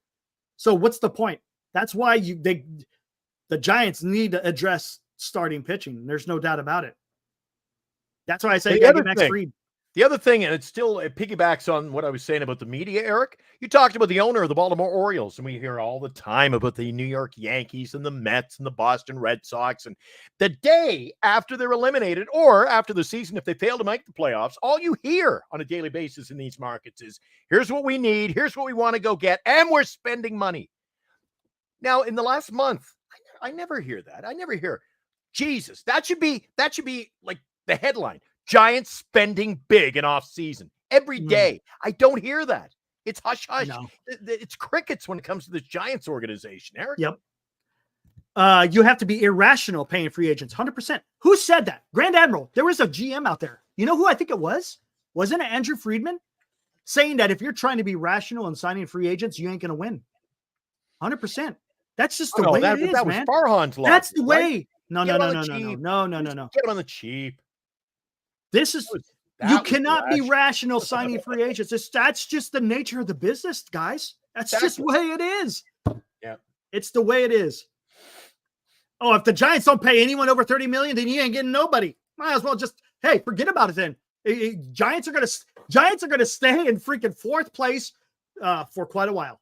So what's the point? That's why the Giants need to address starting pitching. There's no doubt about it. That's why I say Max Fried. The other thing, and it piggybacks on what I was saying about the media, Eric. You talked about the owner of the Baltimore Orioles, and we hear all the time about the New York Yankees and the Mets and the Boston Red Sox. And the day after they're eliminated, or after the season, if they fail to make the playoffs, all you hear on a daily basis in these markets is, here's what we need, here's what we want to go get, and we're spending money. Now, in the last month, I never hear that. I never hear, Jesus, that should be like the headline. Giants spending big in off season every day. I don't hear that. It's hush hush. No. It's crickets when it comes to this Giants organization, Eric. Yep. You have to be irrational paying free agents. 100%. Who said that? Grand Admiral. There was a GM out there. You know who I think it was? Wasn't it Andrew Friedman saying that if you're trying to be rational and signing free agents, you ain't going to win? 100%. That's just the way it is, that man. Was Farhan's logic, that's the way. Right? No. Get him on the cheap. This is you cannot be rational signing free agents. That's just the nature of the business, guys. That's just the way it is. Yeah, it's the way it is. Oh, if the Giants don't pay anyone over $30 million, then you ain't getting nobody. Might as well just forget about it then. Giants are gonna stay in freaking fourth place for quite a while.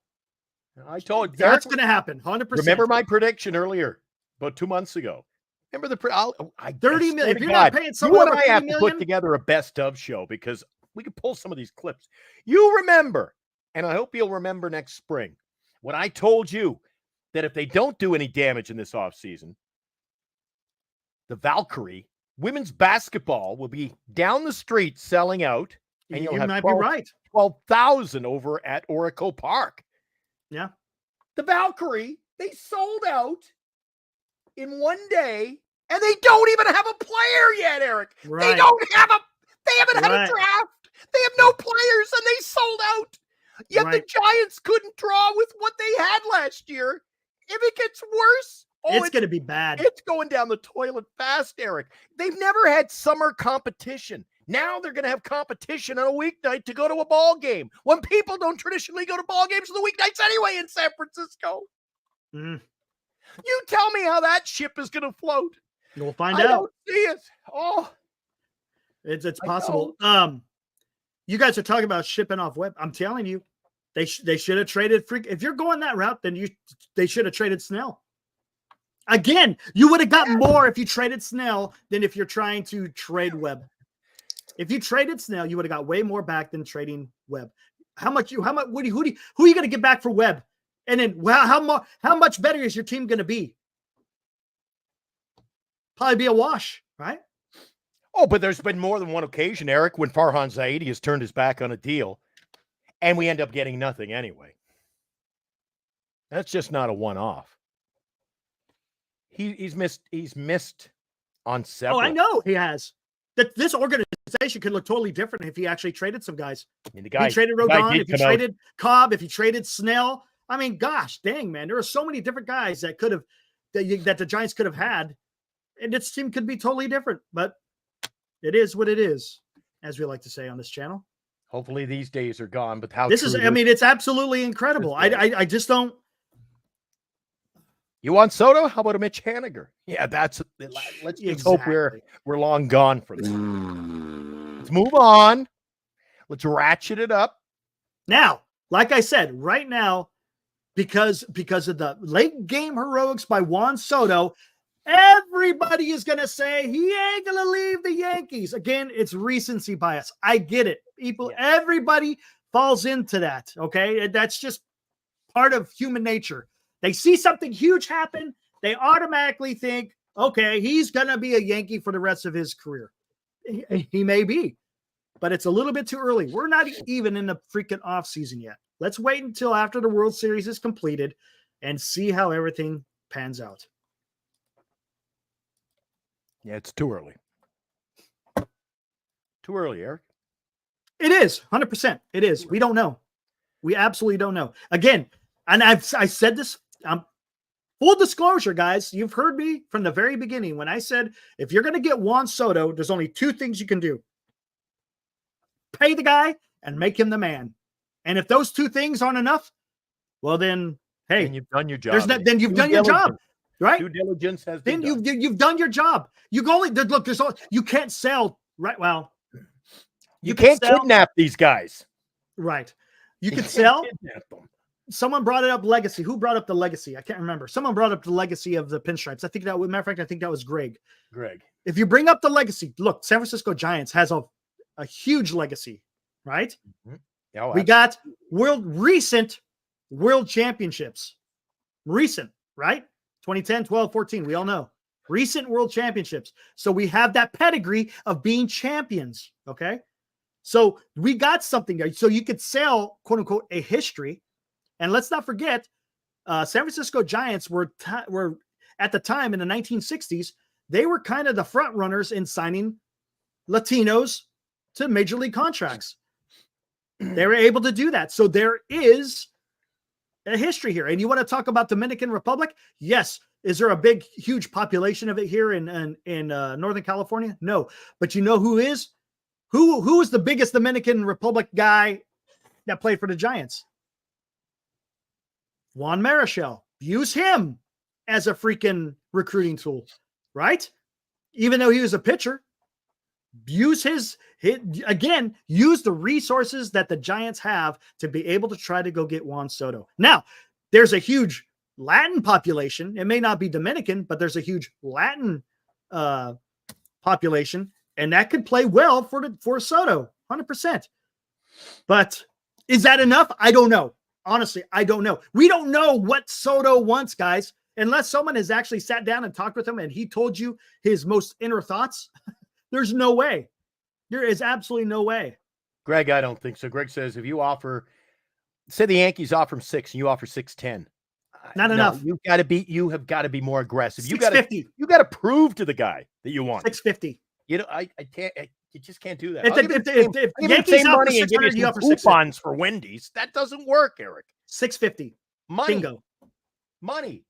I told you that's gonna happen. 100%. Remember my prediction earlier about 2 months ago. Remember $30 million. If you're not paying someone over $30 million, I have to put together a best of show because we could pull some of these clips. You remember, and I hope you'll remember next spring, when I told you that if they don't do any damage in this offseason, the Valkyrie women's basketball will be down the street selling out, and you'll You have might be right. 12,000 over at Oracle Park. Yeah. The Valkyrie, they sold out in one day, and they don't even have a player yet, Eric. Right. They haven't had a draft. They have no players, and they sold out. Yet the Giants couldn't draw with what they had last year. If it gets worse, it's going to be bad. It's going down the toilet fast, Eric. They've never had summer competition. Now they're going to have competition on a weeknight to go to a ball game when people don't traditionally go to ball games on the weeknights anyway in San Francisco. Mm. You tell me how that ship is going to float. We'll find I out. don't see it. Oh, it's possible. You guys are talking about shipping off Webb. I'm telling you, they should have traded If you're going that route, then they should have traded Snell. Again, you would have gotten more if you traded Snell than if you're trying to trade Webb. If you traded Snell, you would have got way more back than trading Webb. Who are you going to get back for Webb? And then how much better is your team going to be? Probably be a wash, right? Oh, but there's been more than one occasion, Eric, when Farhan Zaidi has turned his back on a deal, and we end up getting nothing anyway. That's just not a one-off. He's missed on several. Oh, I know he has. This organization could look totally different if he actually traded some guys. And if he traded Rodon, if he traded Cobb, if he traded Snell. I mean, gosh, dang, man. There are so many different guys that the Giants could have had, and this team could be totally different. But it is what it is, as we like to say on this channel. Hopefully these days are gone, but it's absolutely incredible. I just don't. You want Soto? How about a Mitch Haniger? Yeah, let's just hope we're long gone for this. Let's move on. Let's ratchet it up. Now, like I said, right now, because of the late game heroics by Juan Soto, everybody is going to say he ain't going to leave the Yankees. Again, it's recency bias. I get it. Everybody falls into that, okay? That's just part of human nature. They see something huge happen, they automatically think, okay, he's going to be a Yankee for the rest of his career. He may be, but it's a little bit too early. We're not even in the freaking offseason yet. Let's wait until after the World Series is completed and see how everything pans out. Yeah, it's too early. Too early, Eric. It is, 100%. It is. We don't know. We absolutely don't know. Again, and I said this, full disclosure, guys, you've heard me from the very beginning when I said, if you're going to get Juan Soto, there's only two things you can do. Pay the guy and make him the man. And if those two things aren't enough, well then, hey. Then you've done your job. Then you've done your job, right? Due diligence has been done. You've done your job. You can't sell, right? Well, you can't kidnap these guys. Right. You can sell. Someone brought it up, legacy. Who brought up the legacy? I can't remember. Someone brought up the legacy of the pinstripes. I think that, matter of fact, I think that was Greg. If you bring up the legacy, look, San Francisco Giants has a huge legacy, right? Mm-hmm. Oh, we got recent world championships. Recent, right? 2010, 12, 14. We all know. Recent world championships. So we have that pedigree of being champions, okay? So we got something there. So you could sell, quote unquote, a history. And let's not forget, San Francisco Giants were at the time in the 1960s, they were kind of the front runners in signing Latinos to major league contracts. They were able to do that. So there is a history here. And you want to talk about Dominican Republic? Yes. Is there a big, huge population of it here in Northern California? No. But you know who is? Who is the biggest Dominican Republic guy that played for the Giants? Juan Marichal. Use him as a freaking recruiting tool, right? Even though he was a pitcher, use use the resources that the Giants have to be able to try to go get Juan Soto. Now, there's a huge Latin population. It may not be Dominican, but there's a huge Latin population, and that could play well for Soto, 100%. But is that enough? I don't know. Honestly, I don't know. We don't know what Soto wants, guys. unless someone has actually sat down and talked with him and he told you his most inner thoughts, there's no way. There is absolutely no way. Greg, I don't think so. Greg says if you offer, say the Yankees offer him 6 and you offer 610. Not enough. You have got to be more aggressive. You got to prove to the guy that you want 650. You know, I can't. You just can't do that. If Yankees offer 600, you offer coupons for Wendy's. That doesn't work, Eric. 650. Money. Bingo. Money.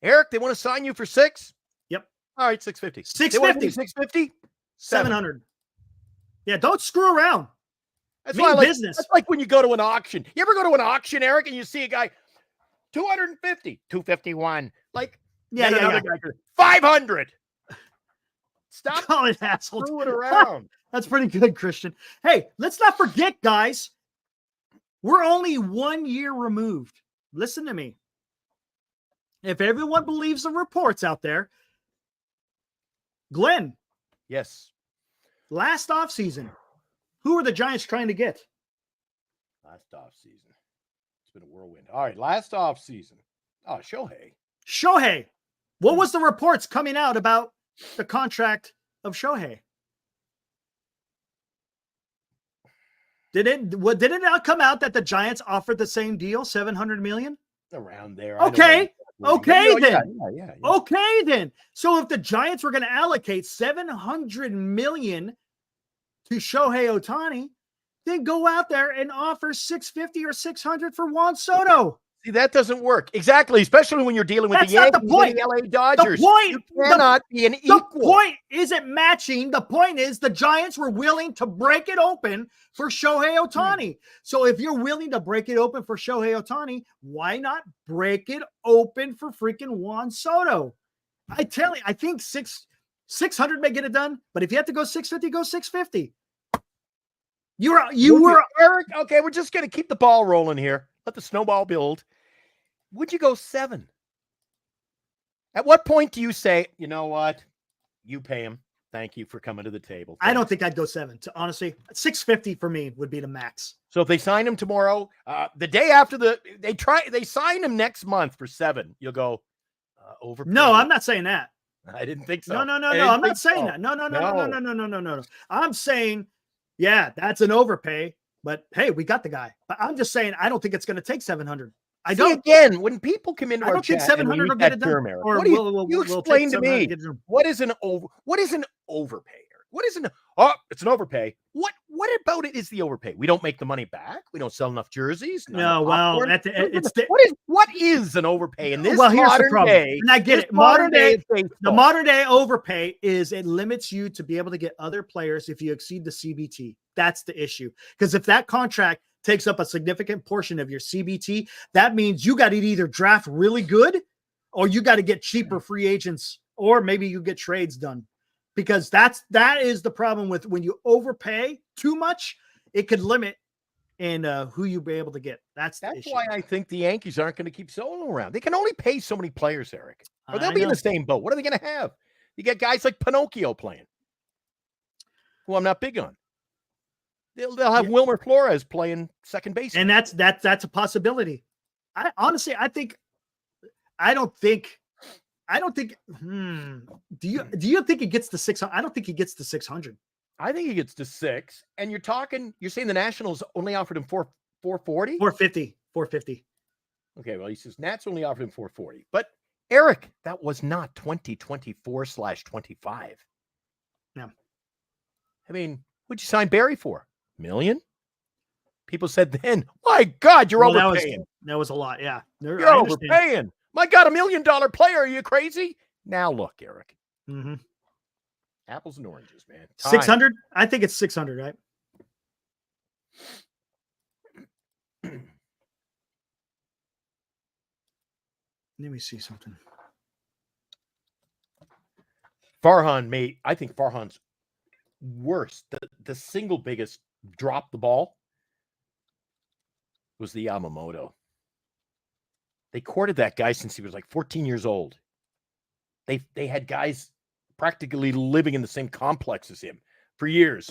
Eric, they want to sign you for 6? Yep. All right, 650. 650. 650. 700. Yeah, don't screw around. That's mean business. That's like when you go to an auction. You ever go to an auction, Eric, and you see a guy 250, 251. Like, another guy 500. Stop calling asshole. Screw it around. That's pretty good, Christian. Hey, let's not forget, guys. We're only 1 year removed. Listen to me. If everyone believes the reports out there, Glenn. Yes. Last offseason, who are the Giants trying to get? Last offseason. It's been a whirlwind. All right, last offseason. Oh, Shohei. What was the reports coming out about the contract of Shohei? Did it not come out that the Giants offered the same deal, $700 million? Around there. Okay. Okay, then. Yeah. Okay, then. So if the Giants were going to allocate $700 million to Shohei Ohtani, then go out there and offer $650 or $600 for Juan Soto. See, that doesn't work. Exactly, especially when you're dealing with That's the Yankees not the point. and the LA Dodgers. The point, you cannot be an equal. The point isn't matching. The point is the Giants were willing to break it open for Shohei Ohtani. So if you're willing to break it open for Shohei Ohtani, why not break it open for freaking Juan Soto? I tell you, I think 600 may get it done, but if you have to go 650, go 650. You were Eric. Okay, we're just going to keep the ball rolling here. Let the snowball build. Would you go 7? At what point do you say, you know what? You pay him. Thank you for coming to the table. Thanks. I don't think I'd go 7. Honestly, 650 for me would be the max. So if they sign him tomorrow, the day after they sign him next month for 7, you'll go over. No, I'm not saying that. I didn't think so. No. I'm not saying that. No. I'm saying, yeah, that's an overpay. But hey, we got the guy. But I'm just saying, I don't think it's going to take 700. I don't. Again, when people come into our chat, 700 will get it done. Or what do you explain to me? What is an overpay? It's an overpay. What about it is the overpay? We don't make the money back. We don't sell enough jerseys. What is an overpay in this modern day? And I get it. The modern day overpay is it limits you to be able to get other players if you exceed the CBT. That's the issue. Because if that contract takes up a significant portion of your CBT, that means you got to either draft really good or you got to get cheaper free agents, or maybe you get trades done. Because that is the problem with when you overpay too much, it could limit who you'll be able to get. That's why I think the Yankees aren't going to keep Solo around. They can only pay so many players, Eric, or they'll be in the same boat. What are they going to have? You get guys like Pinocchio playing, who I'm not big on. They'll have Wilmer Flores playing second base, and that's a possibility. I don't think. Do you think he gets to 600? I don't think he gets to 600. I think he gets to 6. And you're saying the Nationals only offered him 440? 450. Okay, well, he says Nats only offered him 440. But Eric, that was not 2024/25. No. I mean, what'd you sign Barry for? $1 million? People said then, my God, you're overpaying. That was a lot, yeah. You're overpaying. My God, $1 million player. Are you crazy? Now look, Eric. Mm-hmm. Apples and oranges, man. 600? I think it's 600, right? Let me see something. I think Farhan's worst. The single biggest drop the ball was the Yamamoto. They courted that guy since he was like 14 years old. They had guys practically living in the same complex as him for years.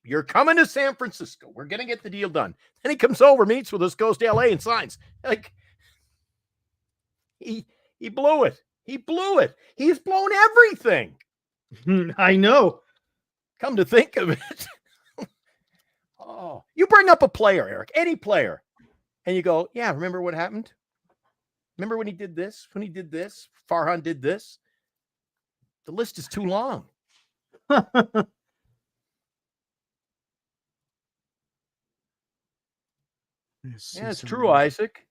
You're coming to San Francisco. We're going to get the deal done. Then he comes over, meets with us, goes to LA and signs. Like, He blew it. He blew it. He's blown everything. I know. Come to think of it. Oh, you bring up a player, Eric, any player, and you go, yeah, remember what happened? Remember when he did this? When he did this? Farhan did this? The list is too long. Yeah, it's true, Isaac.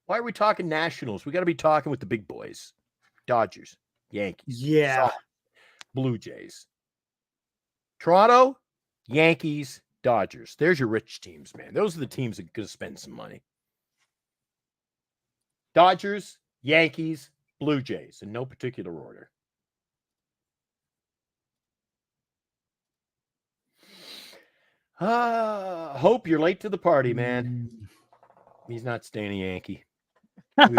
Why are we talking Nationals? We got to be talking with the big boys. Dodgers, Yankees, Yeah. Sox, Blue Jays. Toronto, Yankees, Dodgers. There's your rich teams, man. Those are the teams that are going to spend some money. Dodgers, Yankees, Blue Jays, in no particular order. Hope you're late to the party, man. He's not staying a Yankee. We've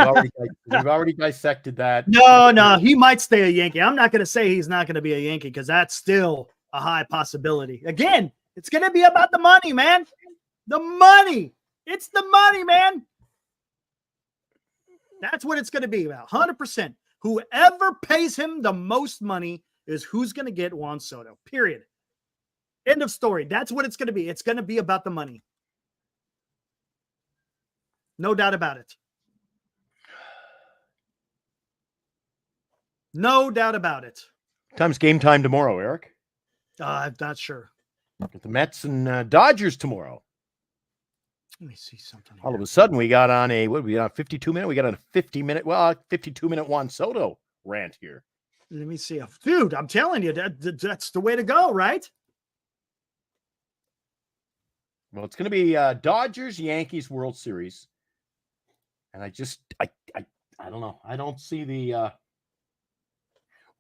already dissected that. No, he might stay a Yankee. I'm not going to say he's not going to be a Yankee because that's still a high possibility. Again, it's going to be about the money, man. The money. It's the money, man. That's what it's going to be about. 100%. Whoever pays him the most money is who's going to get Juan Soto. Period. End of story. That's what it's going to be. It's going to be about the money. No doubt about it. No doubt about it. Time's game time tomorrow, Eric. I'm not sure. Get the Mets and Dodgers tomorrow. Let me see something here. All of a sudden, we got on a 52-minute? We got on a 52-minute Juan Soto rant here. Let me see. Dude, I'm telling you, that's the way to go, right? Well, it's going to be Dodgers, Yankees World Series. And I don't know. I don't see the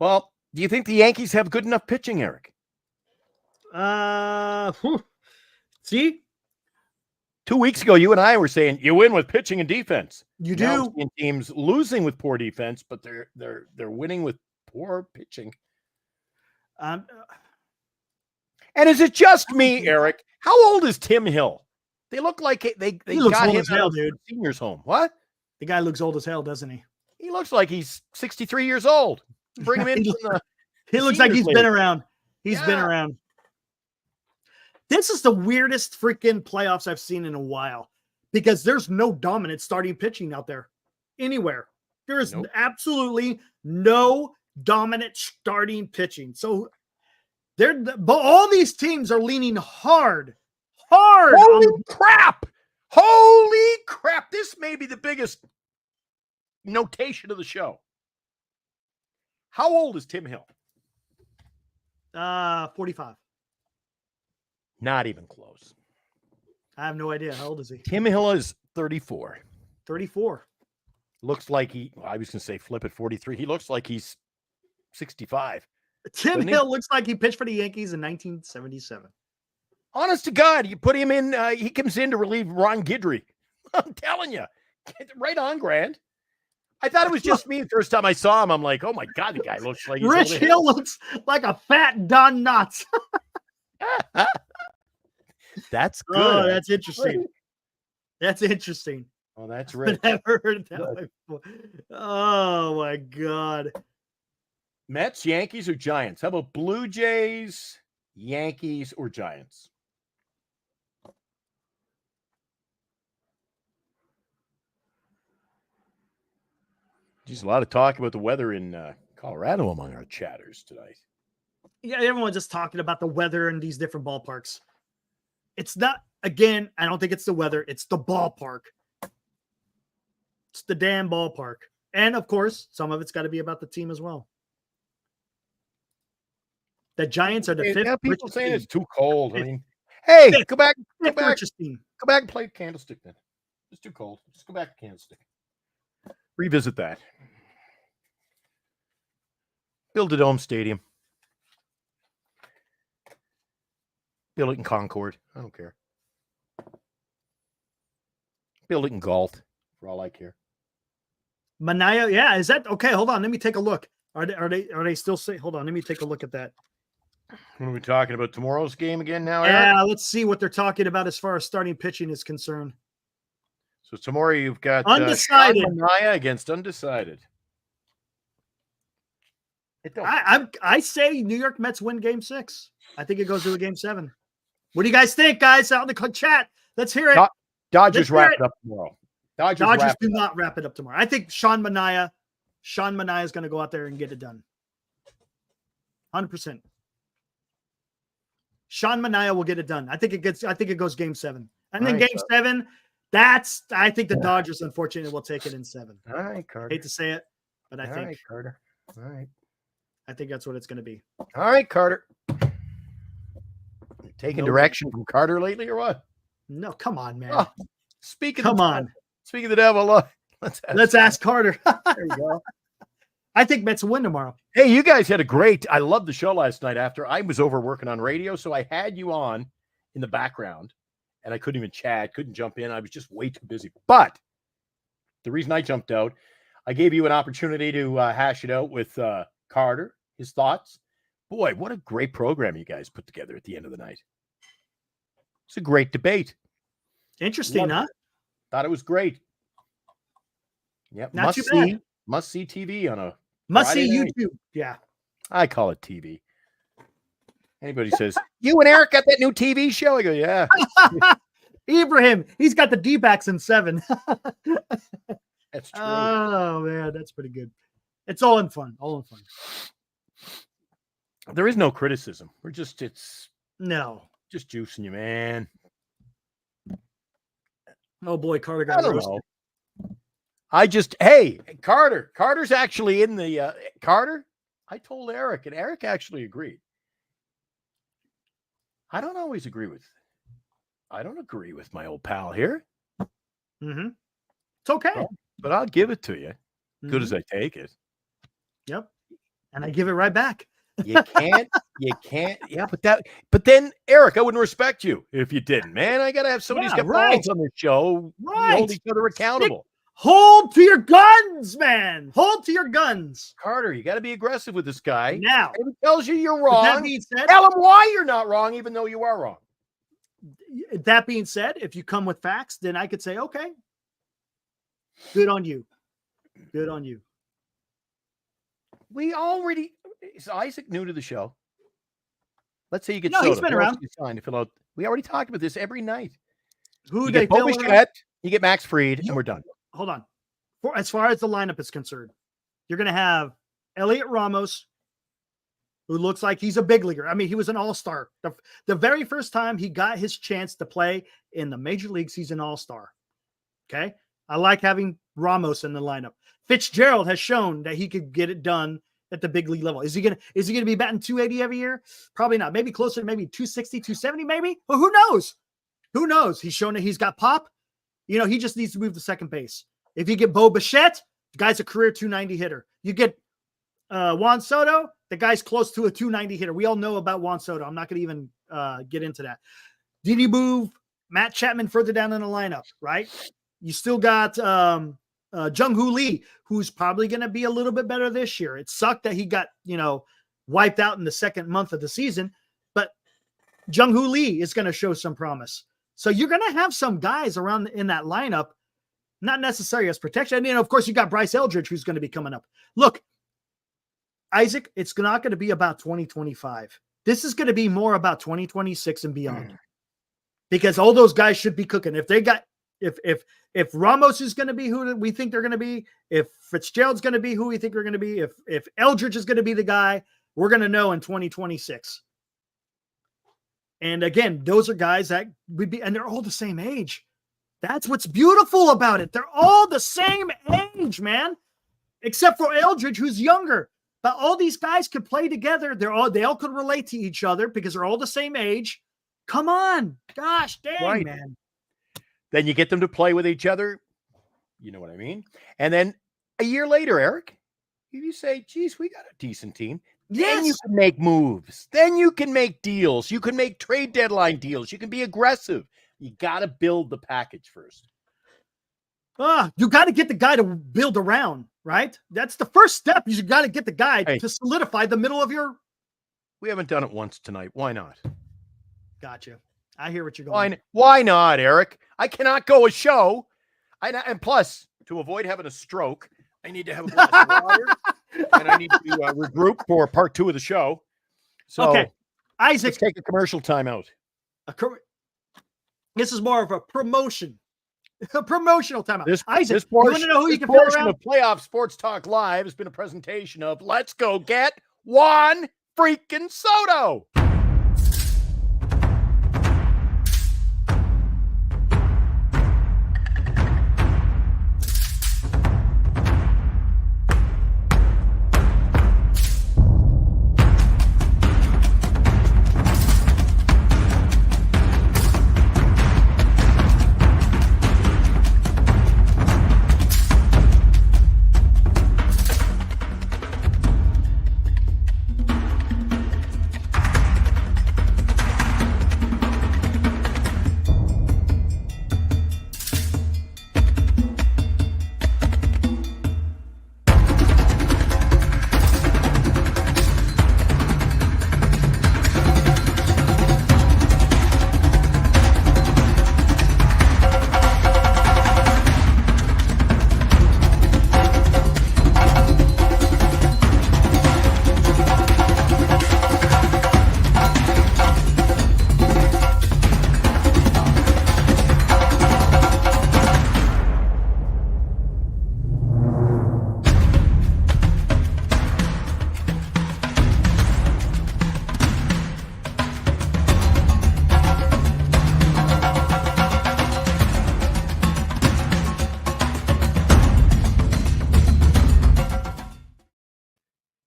well, do you think the Yankees have good enough pitching, Eric? See? 2 weeks ago, you and I were saying you win with pitching and defense. You now do. seeing teams losing with poor defense, but they're winning with poor pitching. And is it just me, Eric? How old is Tim Hill? They look like they he looks got old him as hell, out of dude. Seniors home. What? The guy looks old as hell, doesn't he? He looks like he's 63 years old. Bring him in from the He looks like he's been around. He's been Yeah. around. This is the weirdest freaking playoffs I've seen in a while because there's no dominant starting pitching out there anywhere. There is absolutely no dominant starting pitching. So but all these teams are leaning hard. Holy crap! Holy crap! This may be the biggest notation of the show. How old is Tim Hill? 45. Not even close. I have no idea. How old is he? Tim Hill is 34. 34. Looks like I was going to say flip at 43. He looks like he's 65. Tim Hill looks like he pitched for the Yankees in 1977. Honest to God, you put him in, he comes in to relieve Ron Guidry. I'm telling you. Right on, Grant. I thought it was just me the first time I saw him. I'm like, oh my God, the guy looks like he's Rich Hill looks like a fat Don Knotts. That's good. Oh, that's interesting. That's interesting. Oh, that's rich. I've never heard that before. Oh my God. Mets, Yankees, or Giants? How about Blue Jays, Yankees, or Giants? There's a lot of talk about the weather in Colorado among our chatters tonight. Yeah, everyone's just talking about the weather in these different ballparks. It's not, again, I don't think it's the weather. It's the ballpark. It's the damn ballpark. And, of course, some of it's got to be about the team as well. The Giants are the fifth. Yeah, people saying team. it's too cold. I mean, hey, Fifth. go back Team. Go back and play Candlestick then. It's too cold. Just go back to Candlestick. Revisit that. Build a dome stadium. Build it in Concord. I don't care. Build it in Galt, for all I care. Mania, yeah, is that okay? Hold on, let me take a look. Are they still saying? Hold on, let me take a look at that. Are we talking about tomorrow's game again now, Eric? Yeah, let's see what they're talking about as far as starting pitching is concerned. So tomorrow you've got Undecided. Sean Manaea against undecided. I say New York Mets win Game 6. I think it goes to a Game 7. What do you guys think, guys? Out in the chat, let's hear it. Dodgers wrap it up tomorrow. Dodgers do not wrap it up tomorrow. I think Sean Manaea is going to go out there and get it done. 100%. Sean Manaea will get it done. I think it goes Game 7. And then Game 7, I think the Dodgers, unfortunately, will take it in 7. All right, Carter. Hate to say it, but I think. All right, Carter. All right. I think that's what it's going to be. All right, Carter. You taking direction from Carter lately or what? No, come on, man. Oh, speaking of the devil, look. Let's ask Carter. There you go. I think Mets will win tomorrow. Hey, you guys had I loved the show last night after I was over working on radio, so I had you on in the background, and I couldn't even chat, couldn't jump in. I was just way too busy. But the reason I jumped out, I gave you an opportunity to hash it out with Carter, his thoughts. Boy, what a great program you guys put together at the end of the night. It's a great debate. Interesting, huh? Thought it was great. Yep. Not too bad. Must see TV on a must see Friday night. YouTube. Yeah. I call it TV. Anybody says, you and Eric got that new TV show? I go, yeah. Ibrahim, he's got the D-backs in 7. That's true. Oh, man, that's pretty good. It's all in fun. All in fun. There is no criticism. It's just juicing you, man. Oh, boy, Carter got roasted. Hey, Carter's actually in the Carter. I told Eric, and Eric actually agreed. I don't always agree with my old pal here. Mm-hmm. It's okay. But I'll give it to you. Good as I take it. Yep. And I give it right back. You can't. Yeah, but then Eric, I wouldn't respect you if you didn't, man. I gotta have somebody who's got balls on the show. Right. Hold each other accountable. Hold to your guns, man. Hold to your guns. Carter, you got to be aggressive with this guy. Now, if he tells you you're wrong, that being said, tell him why you're not wrong, even though you are wrong. That being said, if you come with facts, then I could say, okay, good on you. Good on you. Is Isaac new to the show? Let's say you get he's been around. To fill out. We already talked about this every night. You get Bo Bichette, you get Max Fried, and we're done. Hold on. As far as the lineup is concerned, you're going to have Elliot Ramos, who looks like he's a big leaguer. I mean, he was an all-star. The very first time he got his chance to play in the major leagues, he's an all-star. Okay? I like having Ramos in the lineup. Fitzgerald has shown that he could get it done at the big league level. Is he gonna be batting 280 every year? Probably not. Maybe closer to maybe 260, 270 maybe? But who knows? Who knows? He's shown that he's got pop. He just needs to move to second base. If you get Bo Bichette, the guy's a career 290 hitter. You get Juan Soto, the guy's close to a 290 hitter. We all know about Juan Soto. I'm not going to even get into that. Did you move Matt Chapman further down in the lineup, right? You still got Jung-Hoo Lee, who's probably going to be a little bit better this year. It sucked that he got, wiped out in the second month of the season, but Jung-Hoo Lee is going to show some promise. So you're going to have some guys around in that lineup, not necessarily as protection. And, of course, you got Bryce Eldridge, who's going to be coming up. Look, Isaac, it's not going to be about 2025. This is going to be more about 2026 and beyond, because all those guys should be cooking. If Ramos is going to be who we think they're going to be, if Fitzgerald's going to be who we think they're going to be, if Eldridge is going to be the guy, we're going to know in 2026. And again, those are guys that would be, and they're all the same age. That's what's beautiful about it. They're all the same age, man, except for Eldridge, who's younger. But all these guys could play together. They all could relate to each other because they're all the same age. Come on, gosh, dang, man. Then you get them to play with each other. You know what I mean? And then a year later, Eric, you say, geez, we got a decent team. Yes. Then you can make moves. Then you can make deals. You can make trade deadline deals. You can be aggressive. You got to build the package first. You got to get the guy to build around, right? That's the first step. You got to get the guy to solidify the middle of your. We haven't done it once tonight. Why not? Gotcha. I hear what you're going. Why not, Eric? I cannot go a show. And plus, to avoid having a stroke, I need to have a glass of water, and I need to regroup for part 2 of the show. So, okay, Isaac, let's take a commercial timeout. This is more of a promotion. A promotional timeout. Isaac, you want to know who you can fill around? Of Playoff Sports Talk Live has been a presentation of Let's Go Get Juan freaking Soto.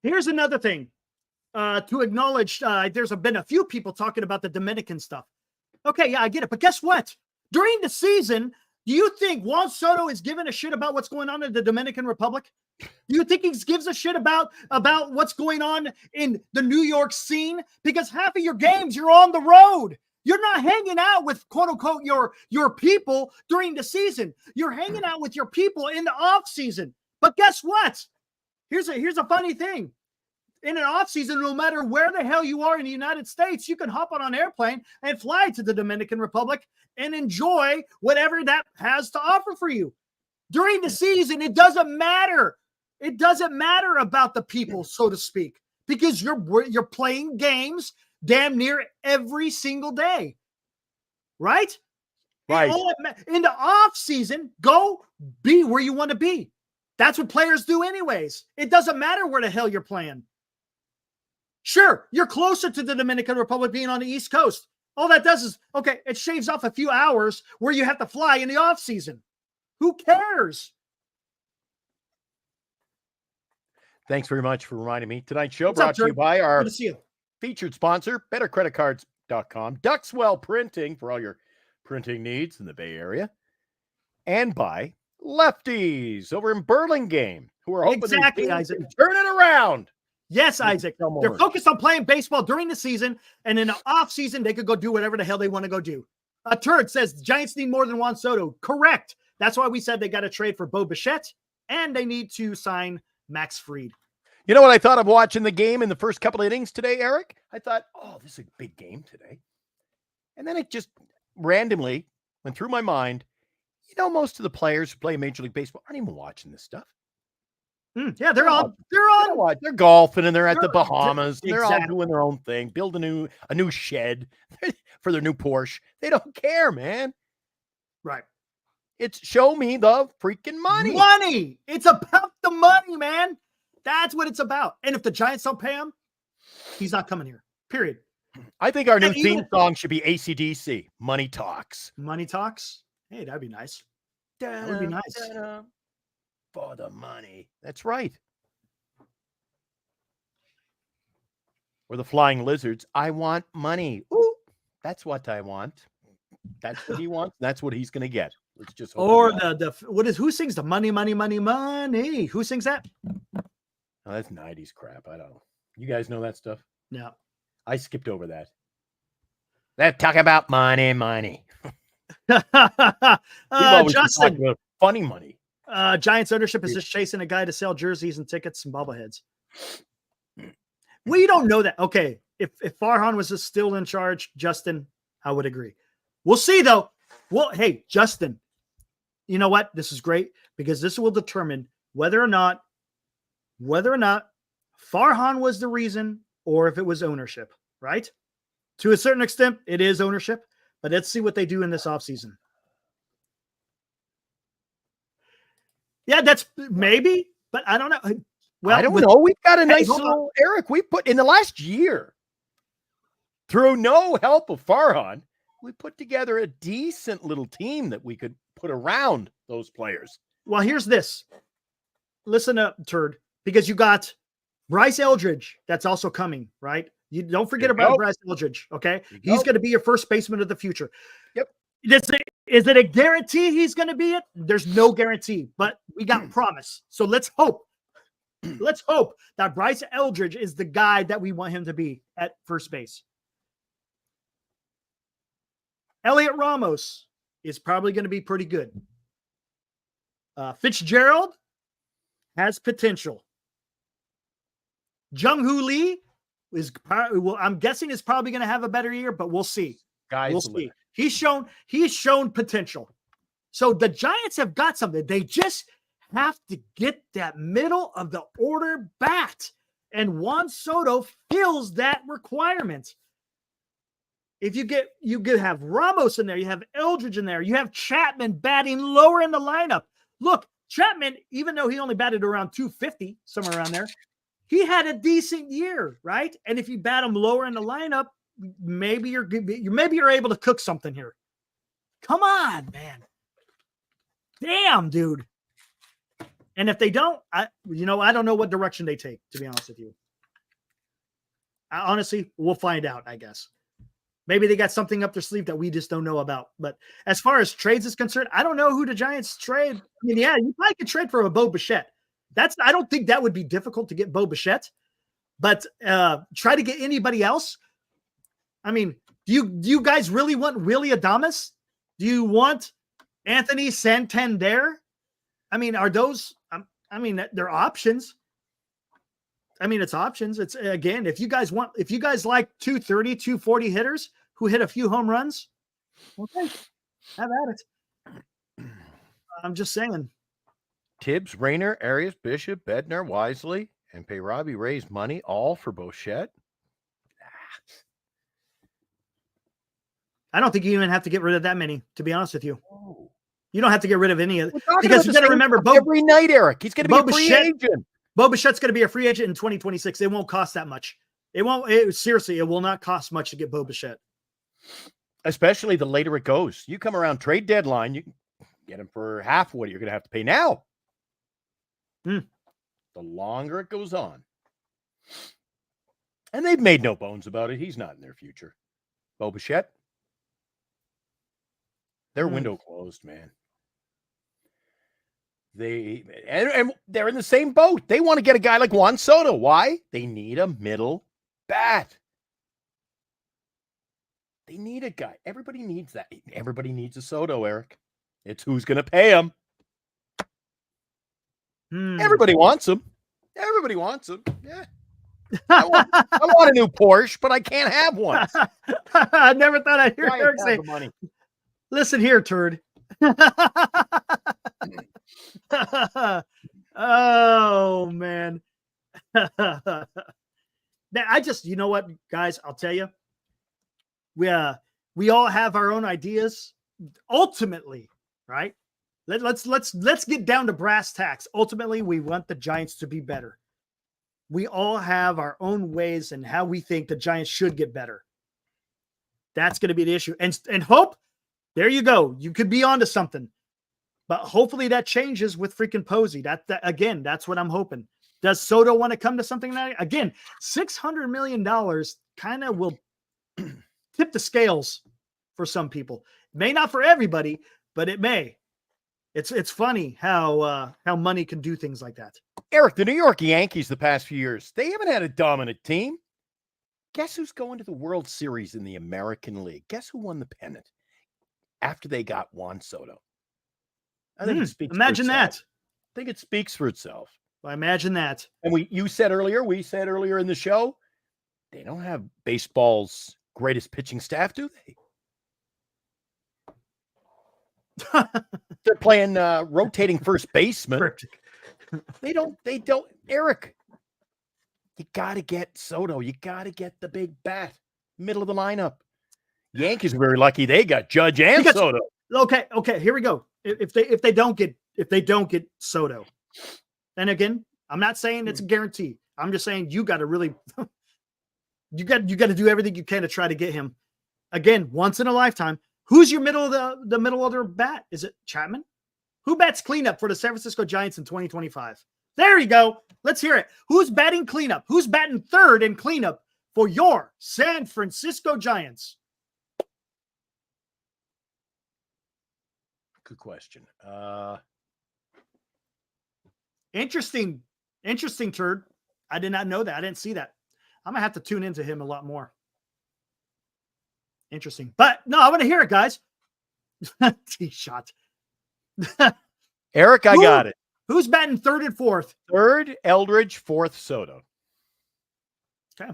Here's another thing to acknowledge. There's been a few people talking about the Dominican stuff. Okay, yeah, I get it. But guess what? During the season, do you think Juan Soto is giving a shit about what's going on in the Dominican Republic? Do you think he gives a shit about what's going on in the New York scene? Because half of your games, you're on the road. You're not hanging out with, quote unquote, your people during the season. You're hanging out with your people in the off season. But guess what? Here's a funny thing. In an off season, no matter where the hell you are in the United States, you can hop on an airplane and fly to the Dominican Republic and enjoy whatever that has to offer for you. During the season, it doesn't matter. It doesn't matter about the people, so to speak, because you're playing games damn near every single day, right? Right. In the off season, go be where you want to be. That's what players do anyways. It doesn't matter where the hell you're playing. Sure, you're closer to the Dominican Republic being on the East Coast. All that does is, okay, it shaves off a few hours where you have to fly in the off season. Who cares? Thanks very much for reminding me. Tonight's show What's brought up, to you by our Good to see you. featured sponsor, BetterCreditCards.com, Duxwell Printing for all your printing needs in the Bay Area, and by Lefties over in Burlingame, who are hoping Exactly, to Isaac. turn it around. Yes, Isaac. They're focused on playing baseball during the season, and in the off season, they could go do whatever the hell they want to go do. A turd says Giants need more than Juan Soto. Correct. That's why we said they got to trade for Bo Bichette, and they need to sign Max Fried. You know what I thought of watching the game in the first couple of innings today, Eric? I thought, oh, this is a big game today. And then it just randomly went through my mind. You know, most of the players who play Major League Baseball aren't even watching this stuff. Yeah, they're golfing and they're at the Bahamas. Exactly. They're all doing their own thing, build a new shed for their new Porsche. They don't care, man. Right. It's show me the freaking money. Money. It's about the money, man. That's what it's about. And if the Giants don't pay him, he's not coming here. Period. I think our new theme song should be AC/DC. Money Talks. Money Talks. Hey, that'd be nice. That would be nice. For the money. That's right. Or the Flying Lizards. I want money. Ooh, that's what I want. That's what he wants. That's what he's going to get. Let's just hope. Or who sings the money, money, money, money? Who sings that? Oh, that's 90s crap. I don't know. You guys know that stuff? No. I skipped over that. Let's talk about money, money. Justin, about funny money. Giants ownership is just chasing a guy to sell jerseys and tickets and bobbleheads. We don't know that. Okay, if Farhan was just still in charge, Justin, I would agree. We'll see though. Well, hey, Justin, you know what? This is great because this will determine whether or not Farhan was the reason or if it was ownership, right? To a certain extent, it is ownership, but let's see what they do in this offseason. Yeah, that's maybe, but I don't know. Well, I don't know. We've got a nice little Eric. We put in the last year, through no help of Farhan, we put together a decent little team that we could put around those players. Well, here's this. Listen up, Turd, because you got Bryce Eldridge that's also coming, right? You don't forget about Bryce Eldridge, okay? He's going to be your first baseman of the future. Yep. Is it a guarantee he's going to be it? There's no guarantee, but we got promise. So let's hope. Let's hope that Bryce Eldridge is the guy that we want him to be at first base. Elliot Ramos is probably going to be pretty good. Fitzgerald has potential. Jung-Hoo Lee I'm guessing is probably going to have a better year, but we'll see. We'll see. He's shown potential. So the Giants have got something. They just have to get that middle of the order bat. And Juan Soto fills that requirement. If you have Ramos in there, you have Eldridge in there, you have Chapman batting lower in the lineup. Look, Chapman, even though he only batted around 250, somewhere around there, he had a decent year, right? And if you bat him lower in the lineup, maybe you're able to cook something here. Come on, man. Damn, dude. And if they don't, I don't know what direction they take, to be honest with you. Honestly, we'll find out, I guess. Maybe they got something up their sleeve that we just don't know about. But as far as trades is concerned, I don't know who the Giants trade. I mean, yeah, you probably could trade for a Bo Bichette. I don't think that would be difficult to get Bo Bichette. But try to get anybody else. I mean, do you guys really want Willie Adames? Do you want Anthony Santander? I mean, are those? They're options. I mean, it's options. It's again, if you guys like 230, 240 hitters who hit a few home runs, okay, have at it. I'm just saying. Tibbs, Rayner, Arias, Bishop, Bednar, Wisely, and Robbie raised money all for Bichette. I don't think you even have to get rid of that many, to be honest with you. Oh. You don't have to get rid of any of it. Because you got to remember, every night, Eric, he's going to be a free agent. Bo Bichette's going to be a free agent in 2026. It won't cost that much. Seriously, it will not cost much to get Bo Bichette. Especially the later it goes. You come around trade deadline, you can get him for half what you're going to have to pay now. The longer it goes on. And they've made no bones about it. He's not in their future. Bo Bichette. Their window closed, man. And they're in the same boat. They want to get a guy like Juan Soto. Why? They need a middle bat. They need a guy. Everybody needs that. Everybody needs a Soto, Eric. It's who's going to pay him. Everybody wants him. Everybody wants him. Yeah. I want a new Porsche, but I can't have one. I never thought I'd hear Eric say, money. Listen here, turd. Oh, man. You know what, guys, I'll tell you. We all have our own ideas. Ultimately, right? Let's get down to brass tacks. Ultimately, we want the Giants to be better. We all have our own ways and how we think the Giants should get better. That's going to be the issue. And hope, there you go. You could be onto something. But hopefully that changes with freaking Posey. Again, that's what I'm hoping. Does Soto want to come to something that, again, $600 million kind of will tip the scales for some people. It may not for everybody, but it may. It's funny how money can do things like that. Eric, the New York Yankees the past few years, they haven't had a dominant team. Guess who's going to the World Series in the American League? Guess who won the pennant after they got Juan Soto? I think it speaks imagine for that. itself. I think it speaks for itself. Well, imagine that. And we said earlier in the show, they don't have baseball's greatest pitching staff, do they? they're playing rotating first baseman. They don't. Eric, you got to get Soto. You got to get the big bat, middle of the lineup. Yankees are very lucky they got Judge and Soto. Okay, here we go. If they don't get Soto, and again, I'm not saying it's a guarantee. I'm just saying you got to really, you got to do everything you can to try to get him. Again, once in a lifetime. Who's your middle of the middle order bat? Is it Chapman? Who bats cleanup for the San Francisco Giants in 2025? There you go. Let's hear it. Who's batting cleanup? Who's batting third in cleanup for your San Francisco Giants? Good question. Interesting turd. I did not know that. I didn't see that. I'm gonna have to tune into him a lot more. Interesting, but no, I want to hear it, guys. Tee shot. Eric, I got it. Who's batting third and fourth? Third, Eldridge. Fourth, Soto. Okay.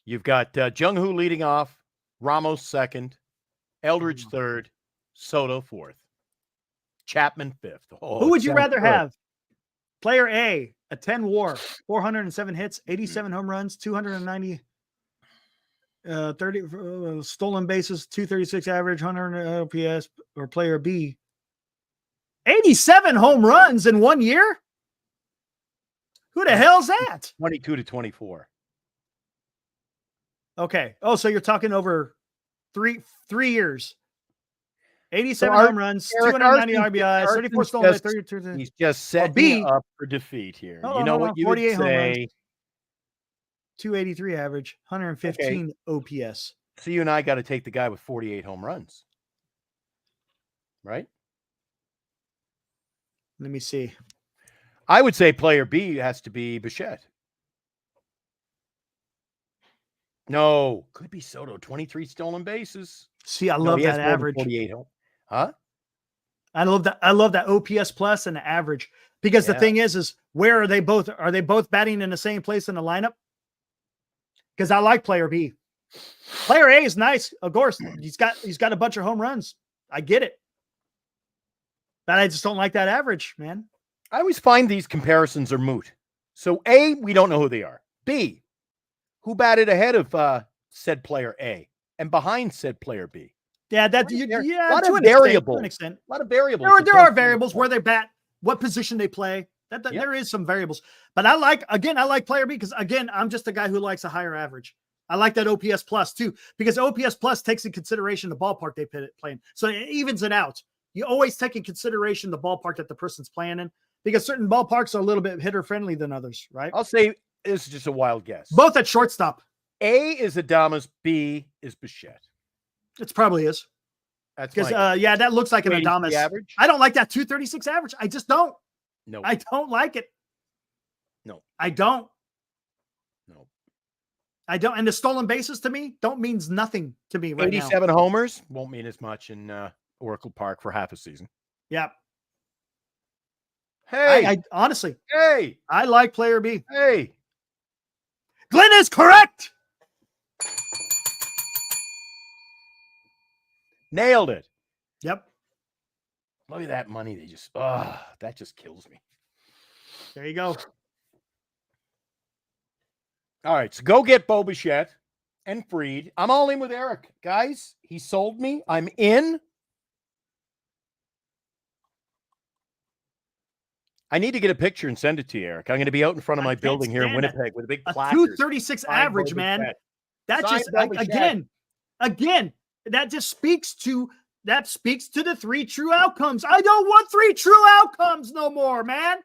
You've got Jung-Hoo leading off, Ramos second, Eldridge third, Soto fourth, Chapman fifth. Oh, who would you rather have? Player A, a 10 WAR, 407 hits, 87 home runs, 290 30 stolen bases, 236 average, 100 OPS, or player B, 87 home runs in 1 year? Who the hell's that? 22 to 24. Okay. Oh, so you're talking over three years. 87 home runs, 290 RBIs, 34 stolen bases, 32. He's just setting up for defeat here. You know what you would say? 283 average, 115 OPS. So you and I got to take the guy with 48 home runs. Right? Let me see. I would say player B has to be Bichette. No, could be Soto. 23 stolen bases. See, I love that average. 48 home. Huh? I love that. I love that OPS plus and the average, because the thing is where are they both? Are they both batting in the same place in the lineup? Because I like player B. Player A is nice, of course. He's got a bunch of home runs. I get it, but I just don't like that average, man. I always find these comparisons are moot. So A, we don't know who they are. B, who batted ahead of said player A and behind said player B? Yeah, a lot of variables. To an extent. A lot of variables. There are variables where they bat, what position they play. There is some variables. But I like player B because, again, I'm just a guy who likes a higher average. I like that OPS plus too, because OPS plus takes in consideration the ballpark they play in. So it evens it out. You always take in consideration the ballpark that the person's playing in, because certain ballparks are a little bit hitter friendly than others, right? I'll say this is just a wild guess. Both at shortstop. A is Adames, B is Bichette. It probably is. That's because that looks like an Adames average. I don't like that 236 average. I just don't. No, I don't like it. No, I don't. No, I don't. And the stolen bases to me means nothing to me right 87 homers won't mean as much in Oracle Park for half a season. Yeah. Hey, I honestly, hey, I like player B. Hey, Glenn is correct. Nailed it. Yep. Look at that money. That just kills me. There you go. All right. So go get Bo Bichette and Fried. I'm all in with Eric. Guys, he sold me. I'm in. I need to get a picture and send it to you, Eric. I'm going to be out in front of my building here in Winnipeg with a big placard. 236 average, man. That just, again, that just speaks to the three true outcomes. I don't want three true outcomes no more, man.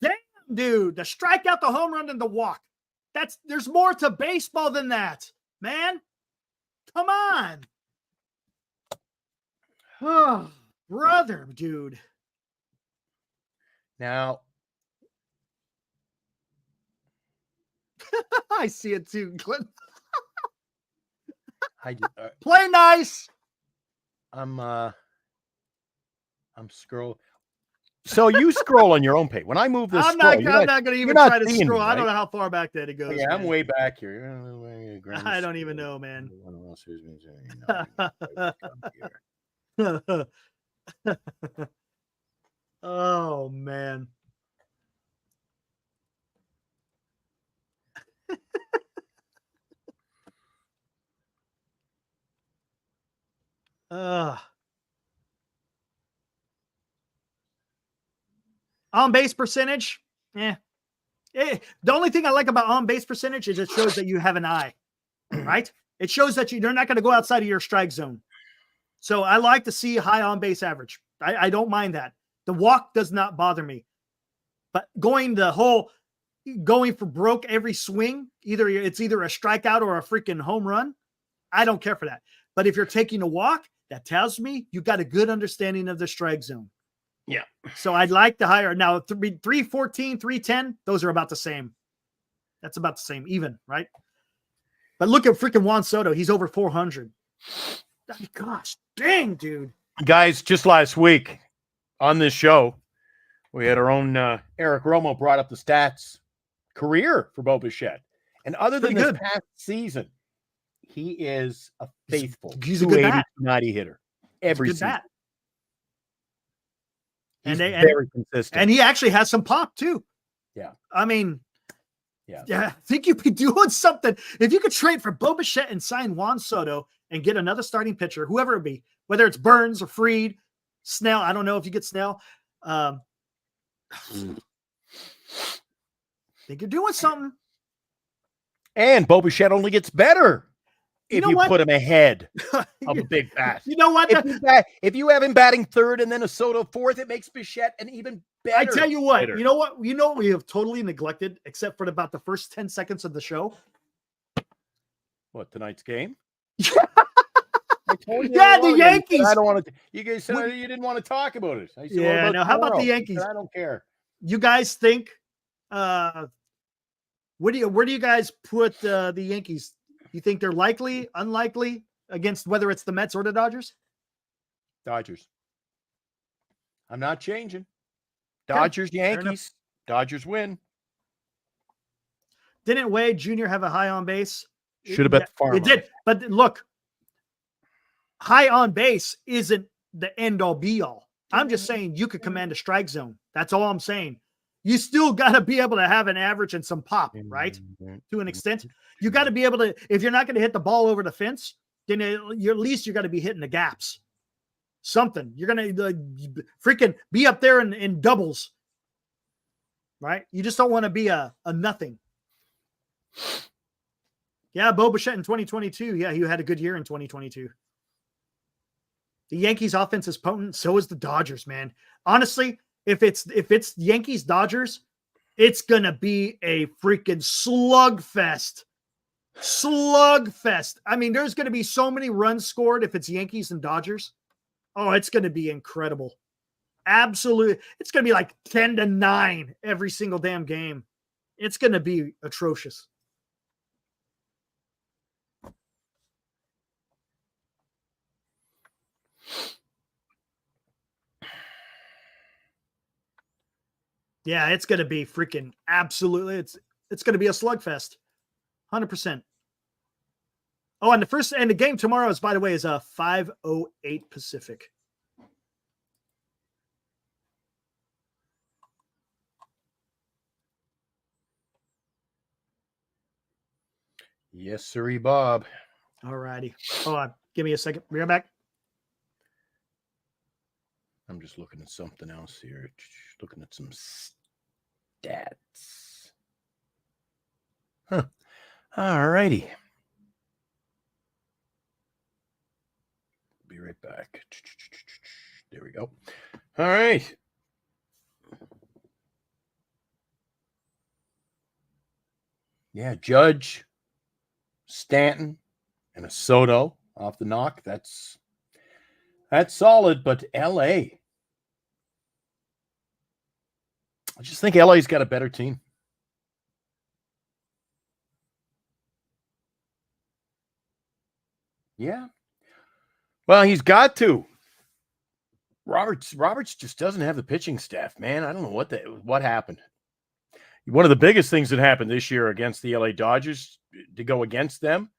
Damn, dude, the strikeout, the home run, and the walk. There's more to baseball than that, man. Come on. Oh, brother, dude. Now, I see it too, Clint. Play nice. I'm scrolling. So you scroll on your own page. When I move this, I'm not going to even try to scroll. I don't know how far back that it goes. Yeah, I'm way back here. I don't even know, man. Oh man. On base percentage, the only thing I like about on base percentage is it shows that you have an eye, right? It shows that you're not going to go outside of your strike zone. So I like to see high on base average. I don't mind that. The walk does not bother me, but going for broke every swing, it's either a strikeout or a freaking home run. I don't care for that. But if you're taking a walk, that tells me you got a good understanding of the strike zone. Yeah. So I'd like the higher. Now, 314, 310, those are about the same. That's about the same, even, right? But look at freaking Juan Soto. He's over 400. Gosh, dang, dude. Guys, just last week on this show, we had our own Eric Romo brought up the stats career for Bo Bichette. And other than this past season, he is a faithful he's a good bat. 90 hitter every season. Bat. He's very consistent. And he actually has some pop too. Yeah. I mean, I think you'd be doing something. If you could trade for Bo Bichette and sign Juan Soto and get another starting pitcher, whoever it be, whether it's Burns or Fried, Snell. I don't know if you get Snell. I think you're doing something. And Bo Bichette only gets better if you put him ahead of a big bat. You know what? If you have him batting third and then a Soto fourth, it makes Bichette an even better. I tell you what, you know what? You know what we have totally neglected, except for about the first 10 seconds of the show? What, tonight's game? I told you the Yankees. I don't want to. You guys said you didn't want to talk about it. I said, how about the Yankees? I don't care. You guys think? Where do you guys put the Yankees? You think they're likely, unlikely against whether it's the Mets or the Dodgers? Dodgers. I'm not changing. Dodgers, Yankees. Dodgers win. Didn't Wade Jr. have a high on base? Should have bet the farm. It did. But look, high on base isn't the end all be all. I'm just saying you could command a strike zone. That's all I'm saying. You still got to be able to have an average and some pop, right? To an extent. You got to be able to, if you're not going to hit the ball over the fence, then at least you got to be hitting the gaps. Something. You're going to freaking be up there in doubles, right? You just don't want to be a nothing. Yeah, Bo Bichette in 2022. Yeah, he had a good year in 2022. The Yankees offense is potent. So is the Dodgers, man. Honestly, if it's Yankees Dodgers, it's gonna be a freaking slugfest. Slugfest. I mean, there's gonna be so many runs scored if it's Yankees and Dodgers. Oh, it's gonna be incredible. Absolutely, it's gonna be like 10-9 every single damn game. It's gonna be atrocious. Yeah, it's going to be freaking absolutely. It's going to be a slugfest. 100%. Oh, and the game tomorrow is, by the way, is 5:08 Pacific. Yes, sirree, Bob. All righty. Hold on. Give me a second. Be right back. I'm just looking at something else here. Looking at some stats. Huh. All righty. Be right back. There we go. All right. Yeah, Judge, Stanton, and a Soto off the knock. That's solid, but LA. I just think LA's got a better team. Yeah. Well, he's got to. Roberts just doesn't have the pitching staff, man. I don't know what happened. One of the biggest things that happened this year against the LA Dodgers to go against them,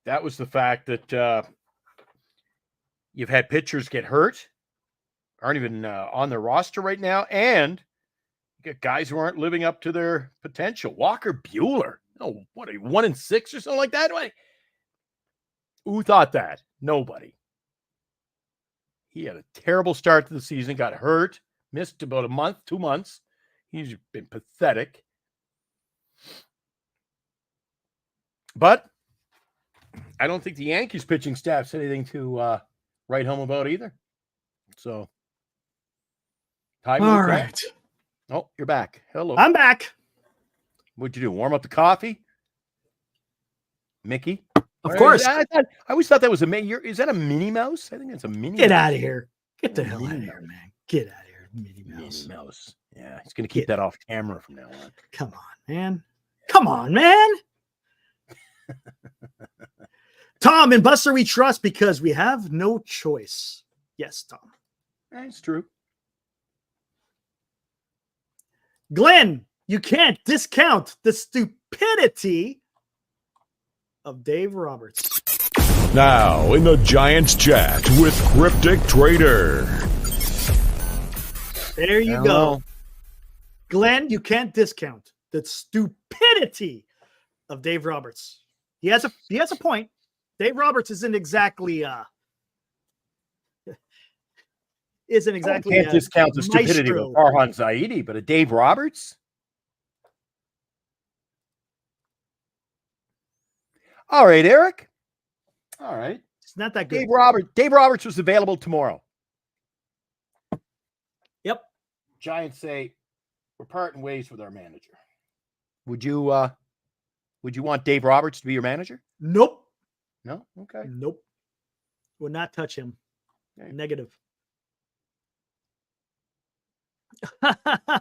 that was the fact that You've had pitchers get hurt, aren't even on their roster right now, and you got guys who aren't living up to their potential. Walker Buehler, what are you, 1-6 or something like that? Who thought that? Nobody. He had a terrible start to the season, got hurt, missed about a month, 2 months. He's been pathetic. But I don't think the Yankees pitching staff's anything to write home about either. So, all right. Oh, you're back. Hello. I'm back. What'd you do? Warm up the coffee? Mickey? Of course. I always thought that was is that a Minnie Mouse? I think it's a Minnie Get Mouse. out of here. Get the hell out of here, man. Get out of here, Minnie Mouse. Minnie Mouse. Yeah, he's going to keep that off camera from now on. Come on, man. Come on, man. Tom and Buster, we trust because we have no choice. Yes, Tom. That's true. Glenn, you can't discount the stupidity of Dave Roberts. Now in the Giants chat with Cryptic Trader. There you go. Glenn, you can't discount the stupidity of Dave Roberts. He has a point. Dave Roberts isn't exactly can't discount the stupidity of Farhan Zaidi, but a Dave Roberts? All right, Eric. All right. It's not that good. Dave Roberts was available tomorrow. Yep. Giants say we're parting ways with our manager. Would you want Dave Roberts to be your manager? Nope. No? Okay. Nope. Would not touch him. Okay. Negative.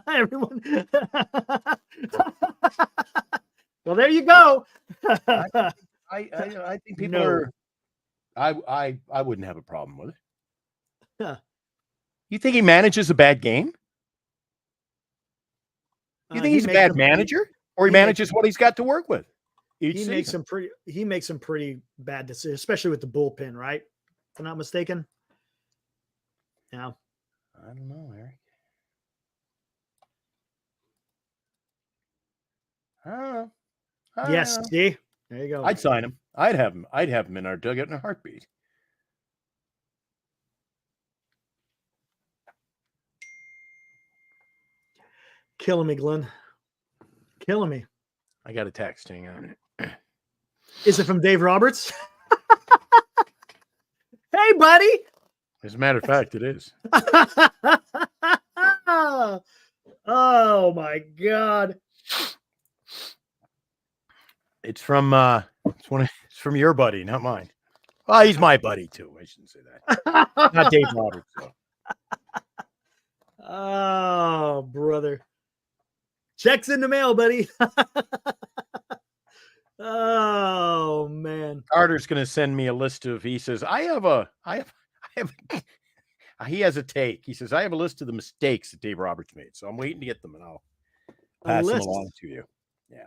Everyone. Well, there you go. I think people are. I wouldn't have a problem with it. Huh. You think he manages a bad game? You think he's a bad manager, or he manages what he's got to work with? He makes some pretty bad decisions, especially with the bullpen, right? If I'm not mistaken. Yeah. I don't know, Eric. I don't know. Yes, see? There you go. I'd sign him. I'd have him in our dugout in a heartbeat. Killing me, Glenn. Killing me. I got a text. Hang on. Is it from Dave Roberts? Hey, buddy. As a matter of fact, it is. Oh my God. It's from it's from your buddy, not mine. Well, he's my buddy too. I shouldn't say that. Not Dave Roberts, though. Oh, brother. Checks in the mail, buddy. Oh man. Carter's gonna send me a list of. He says, I have. He has a take. He says, I have a list of the mistakes that Dave Roberts made. So I'm waiting to get them, and I'll pass them along to you. Yeah.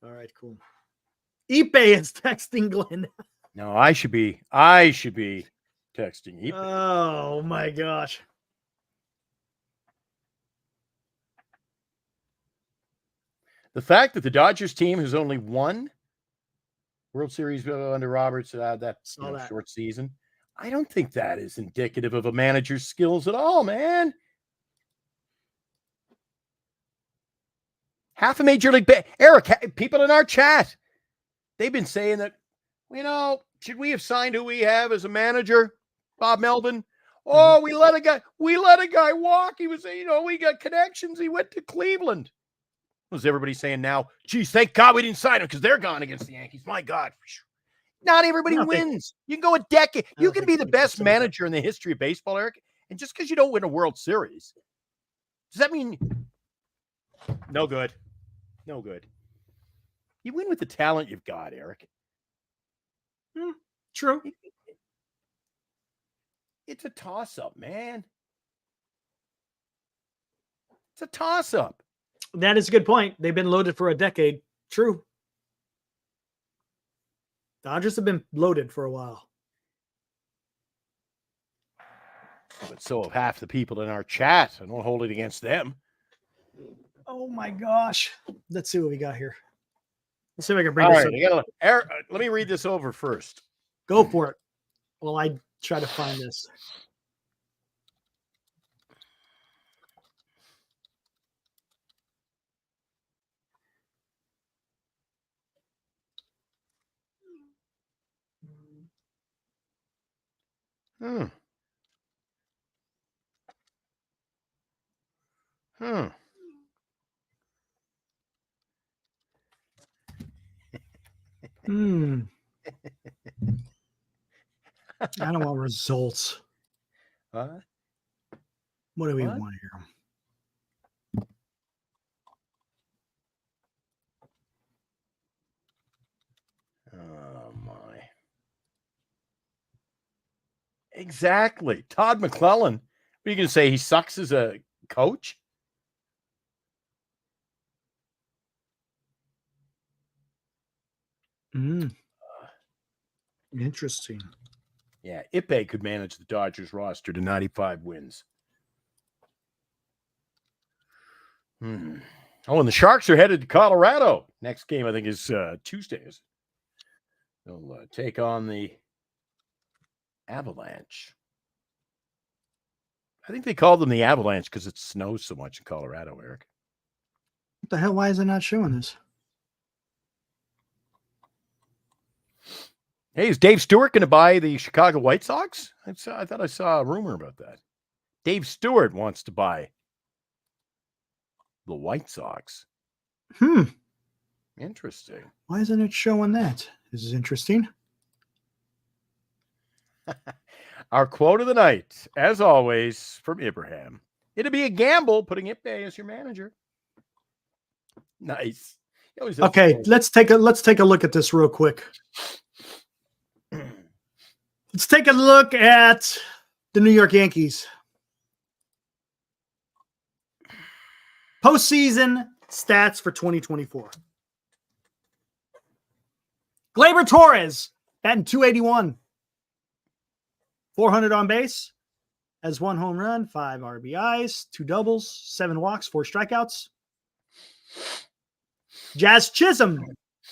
All right, cool. Ipe is texting Glenn. No, I should be texting Ipe. Oh my gosh. The fact that the Dodgers team has only won World Series under Roberts that short season, I don't think that is indicative of a manager's skills at all, man. Half a major league Eric, people in our chat, they've been saying that, should we have signed who we have as a manager, Bob Melvin? Oh, we let a guy walk. He was, we got connections. He went to Cleveland. Was everybody saying now, geez, thank God we didn't sign him because they're gone against the Yankees. My God. Not everybody wins. You can go a decade. You can be the best manager in the history of baseball, Eric. And just because you don't win a World Series, does that mean no good? No good. You win with the talent you've got, Eric. True. It's a toss-up, man. It's a toss-up. That is a good point. They've been loaded for a decade. True. Dodgers have been loaded for a while. But so have half the people in our chat. I don't hold it against them. Oh my gosh. Let's see what we got here. Let's see if I can bring All this right, up. Eric, let me read this over first. Go for it. Well, I try to find this. Hmm. Hmm. I don't want results. What? What do we What? want here? Oh my. Exactly. Todd McClellan. What are you going to say? He sucks as a coach? Interesting. Yeah, Ipe could manage the Dodgers roster to 95 wins. Oh, and the Sharks are headed to Colorado. Next game, I think, is Tuesdays. They'll take on the Avalanche. I think they call them the Avalanche because it snows so much in Colorado, Eric. What the hell? Why is it not showing this? Hey, is Dave Stewart going to buy the Chicago White Sox? I thought I saw a rumor about that. Dave Stewart wants to buy the White Sox. Interesting. Why isn't it showing that? This is interesting. Our quote of the night, as always, from Ibrahim. It'd be a gamble putting Ipe as your manager. Nice. Okay, let's take a look at this real quick. Let's take a look at the New York Yankees. Postseason stats for 2024. Gleyber Torres, batting .281. 400 on base. Has 1 home run, 5 RBIs, 2 doubles, 7 walks, 4 strikeouts. Jazz Chisholm,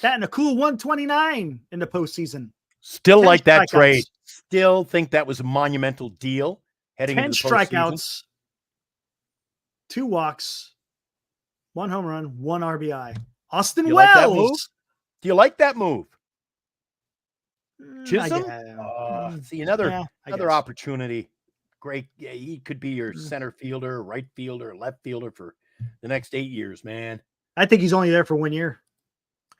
batting a cool 129 in the postseason. Still like that trade. Still think that was a monumental deal heading into the postseason. 10 strikeouts, 2 walks, 1 home run, 1 RBI. Austin Wells. Like that move? Do you like that move? Chisholm? See, another opportunity. Great. Yeah, he could be your center fielder, right fielder, left fielder for the next 8 years, man. I think he's only there for 1 year.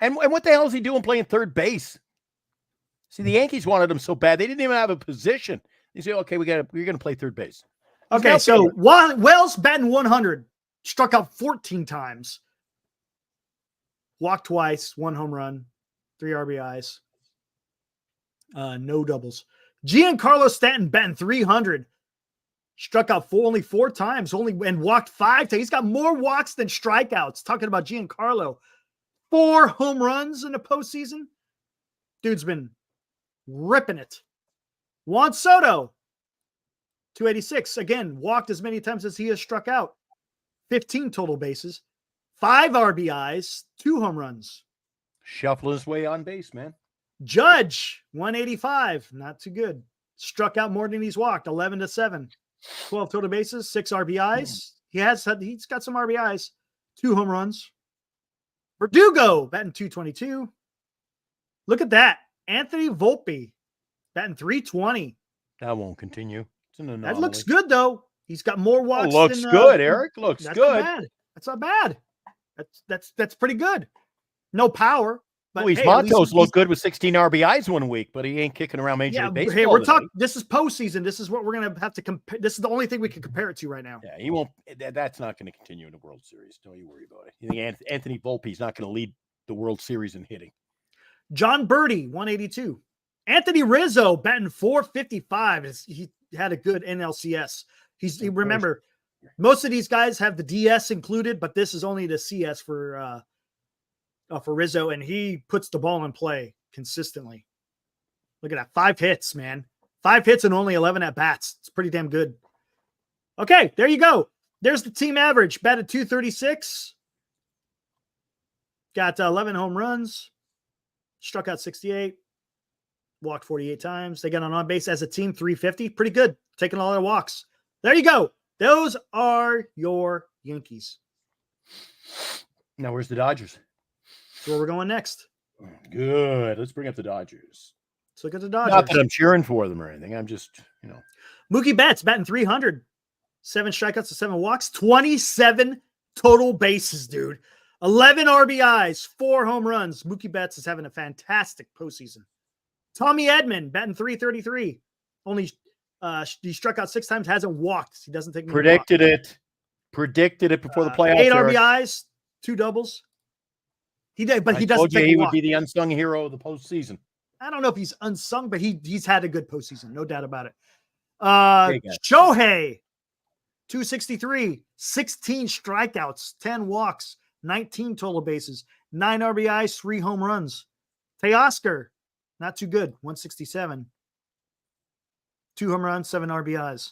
And what the hell is he doing playing third base? See, the Yankees wanted him so bad. They didn't even have a position. They say, okay, we're going to play third base. Okay, so Wells batting 100, struck out 14 times, walked twice, 1 home run, 3 RBIs, no doubles. Giancarlo Stanton batting 300, struck out only 4 times, and walked 5 times. He's got more walks than strikeouts. Talking about Giancarlo, 4 home runs in the postseason. Dude's been ripping it. Juan Soto, 286. Again, walked as many times as he has struck out. 15 total bases, 5 RBIs, 2 home runs. Shuffling his way on base, man. Judge, 185. Not too good. Struck out more than he's walked, 11-7. 12 total bases, 6 RBIs. He's got some RBIs, 2 home runs. Verdugo, batting 222. Look at that. Anthony Volpe, batting 320. That won't continue. That looks good, though. He's got more walks. Looks good, Eric. Looks good. That's not bad. That's pretty good. No power. But Luis Matos looked good with 16 RBIs 1 week, but he ain't kicking around Major League Baseball. Hey, we're talking. This is postseason. This is what we're gonna have to compare. This is the only thing we can compare it to right now. Yeah, he won't. That's not going to continue in the World Series. Don't you worry about it. You think Anthony Volpe's not going to lead the World Series in hitting? John Birdie, 182. Anthony Rizzo batting 455. He had a good NLCS. Remember, most of these guys have the DS included, but this is only the CS for Rizzo, and he puts the ball in play consistently. Look at that. 5 hits, man. 5 hits and only 11 at bats. It's pretty damn good. Okay, there you go. There's the team average. Batted 236. Got 11 home runs. Struck out 68. Walked 48 times. They got on base as a team 350. Pretty good. Taking all their walks. There you go. Those are your Yankees. Now, where's the Dodgers? That's where we're going next. Good. Let's bring up the Dodgers. Let's look at the Dodgers. Not that I'm cheering for them or anything. I'm just, Mookie Betts batting 300. 7 strikeouts to 7 walks. 27 total bases, dude. 11 RBIs. 4 home runs. Mookie Betts is having a fantastic postseason. Tommy Edman batting 333. Only he struck out 6 times. Hasn't walked. He doesn't take. Predicted it before the playoffs. 8 RBIs. 2 doubles. He did, but he doesn't take he a walk. would be the unsung hero of the postseason. I don't know if he's unsung, but he's had a good postseason, no doubt about it. Shohei, 263, 16 strikeouts, 10 walks, 19 total bases, 9 RBIs, 3 home runs. Teoscar, not too good, 167, 2 home runs, 7 RBIs.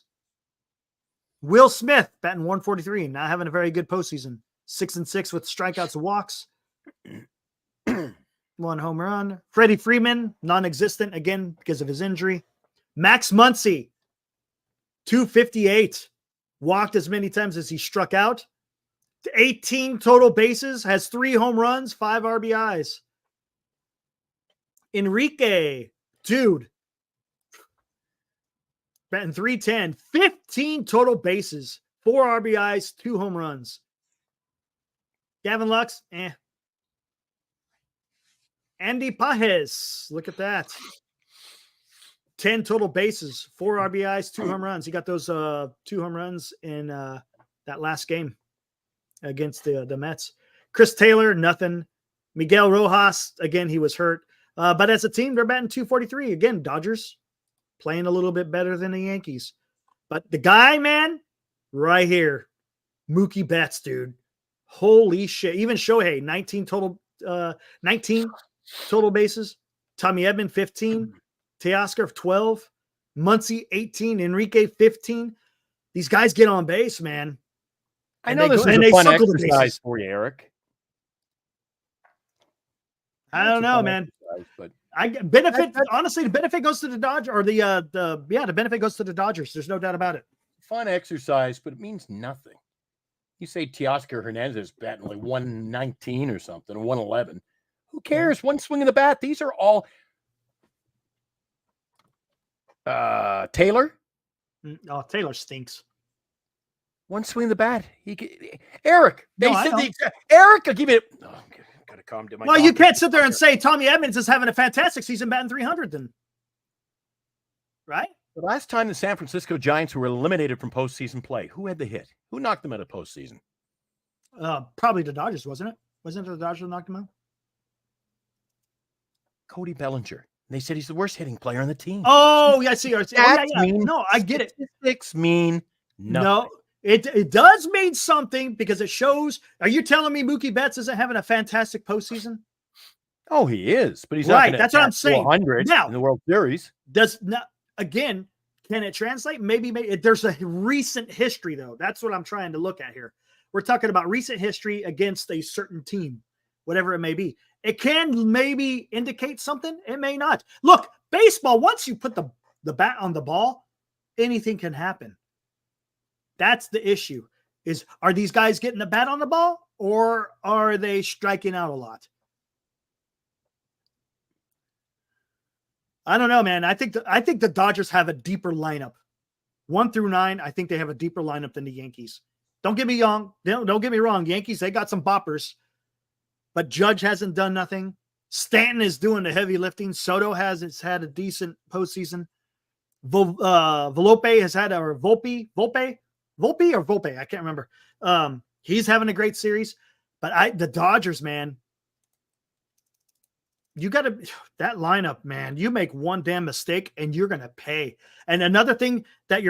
Will Smith, batting 143, not having a very good postseason, 6-6 with strikeouts and walks. 1 home run. Freddie Freeman, non-existent again because of his injury. Max Muncy, 258. Walked as many times as he struck out. 18 total bases, has 3 home runs, 5 RBIs. Enrique, dude, batting 310, 15 total bases, 4 RBIs, 2 home runs. Gavin Lux, Andy Pajes, look at that. 10 total bases, 4 RBIs, 2 home runs. He got those 2 home runs in that last game against the Mets. Chris Taylor, nothing. Miguel Rojas, again, he was hurt. But as a team, they're batting 243. Again, Dodgers playing a little bit better than the Yankees. But the guy, man, right here, Mookie Betts, dude. Holy shit. Even Shohei, 19 total bases. Tommy Edman, 15. Teoscar, 12. Muncy, 18. Enrique, 15. These guys get on base, man. I know this is a fun exercise for you, Eric. I don't know, man. But honestly, the benefit goes to the Dodgers, or the benefit goes to the Dodgers. There's no doubt about it. Fun exercise, but it means nothing. You say Teoscar Hernandez batting like 119 or something, 111. Who cares? One swing of the bat. These are all Taylor. Oh, Taylor stinks. One swing of the bat. Eric. Eric, I'll give it. Oh, I'm gonna calm down. Well, you can't sit there and say Tommy Edmonds is having a fantastic season, batting 300. Then, right? The last time the San Francisco Giants were eliminated from postseason play, who had the hit? Who knocked them out of postseason? Probably the Dodgers, wasn't it? Wasn't it the Dodgers that knocked him out? Cody Bellinger. They said he's the worst hitting player on the team. Oh, yeah, I see. No, I get it. Statistics mean nothing. No, it does mean something because it shows. Are you telling me Mookie Betts isn't having a fantastic postseason? Oh, he is, but he's right. That's what I'm saying. 100 now in the World Series. Again, can it translate? Maybe there's a recent history though. That's what I'm trying to look at here. We're talking about recent history against a certain team, whatever it may be. It can maybe indicate something. It may not. Look, baseball, once you put the bat on the ball, anything can happen. That's the issue. Are these guys getting the bat on the ball or are they striking out a lot? I don't know, man. I think the Dodgers have a deeper lineup. 1 through 9, I think they have a deeper lineup than the Yankees. Don't get me wrong. Don't get me wrong. Yankees, they got some boppers. But Judge hasn't done nothing. Stanton is doing the heavy lifting. Soto has had a decent postseason. Volpe has had Volpe. I can't remember. He's having a great series. But the Dodgers, man, you got to that lineup, man. You make one damn mistake and you're gonna pay. And another thing that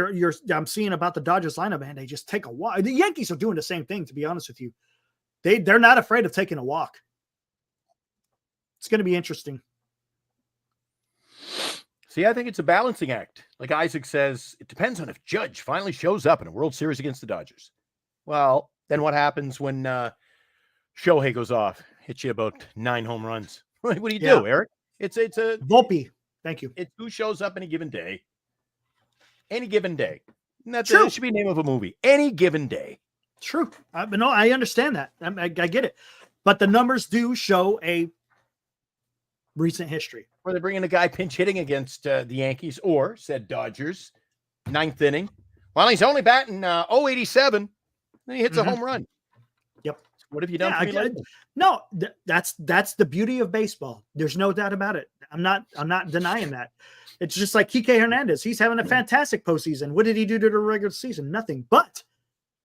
I'm seeing about the Dodgers lineup, man, they just take a walk. The Yankees are doing the same thing, to be honest with you. They're not afraid of taking a walk. It's going to be interesting. See, I think it's a balancing act. Like Isaac says, it depends on if Judge finally shows up in a World Series against the Dodgers. Well, then what happens when Shohei goes off, hits you about 9 home runs? What do you do, Eric? It's a Volpe. Thank you. It's who shows up any given day. Any given day. And that should be the name of a movie. Any given day. True. No, I understand that. I get it. But the numbers do show a recent history. Where they're bringing a guy pinch hitting against the Yankees or said Dodgers, 9th inning. Well, he's only batting 087. Then he hits a home run. Yep. What have you done for me lately? No, that's the beauty of baseball. There's no doubt about it. I'm not denying that. It's just like Kike Hernandez. He's having a fantastic postseason. What did he do to the regular season? Nothing. But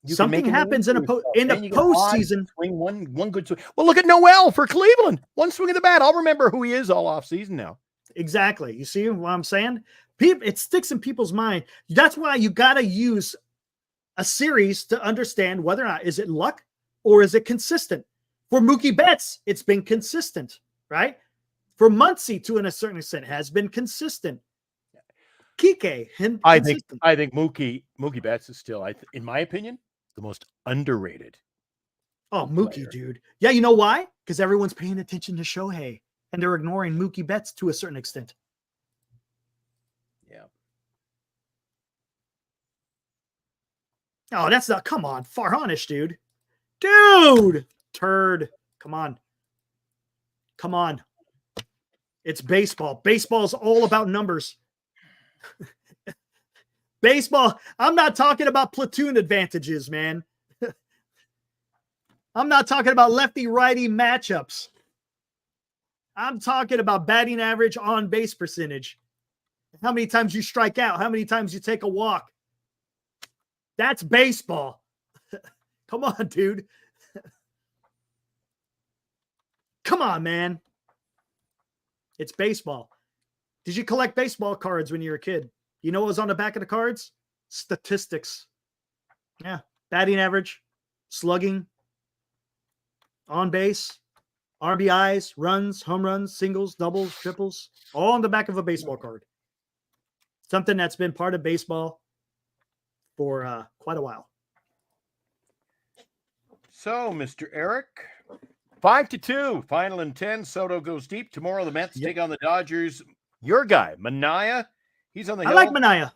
something happens in the postseason. Swing one good swing. Well, look at Noel for Cleveland. One swing of the bat. I'll remember who he is all off season now. Exactly. You see what I'm saying? It sticks in people's mind. That's why you got to use a series to understand whether or not is it luck or is it consistent. For Mookie Betts, it's been consistent, right? For Muncy, to a certain extent, has been consistent. Kike, I think Mookie Betts is still, in my opinion, the most underrated. Oh, Mookie, dude. Yeah, you know why? Because everyone's paying attention to Shohei, and they're ignoring Mookie Betts to a certain extent. Yeah. Oh, that's not. Come on, Farhanish, dude. Dude, turd. Come on. It's baseball. Baseball's all about numbers. Baseball, I'm not talking about platoon advantages, man. I'm not talking about lefty-righty matchups. I'm talking about batting average, on base percentage. How many times you strike out, how many times you take a walk. That's baseball. Come on, dude. Come on, man. It's baseball. Did you collect baseball cards when you were a kid? You know what was on the back of the cards? Statistics. Yeah. Batting average, slugging, on base, RBIs, runs, home runs, singles, doubles, triples, all on the back of a baseball card. Something that's been part of baseball for quite a while. So, Mr. Eric, 5-2, final and 10. Soto goes deep. Tomorrow, the Mets take on the Dodgers. Your guy, Manaea, he's on the hill. I like Manaea.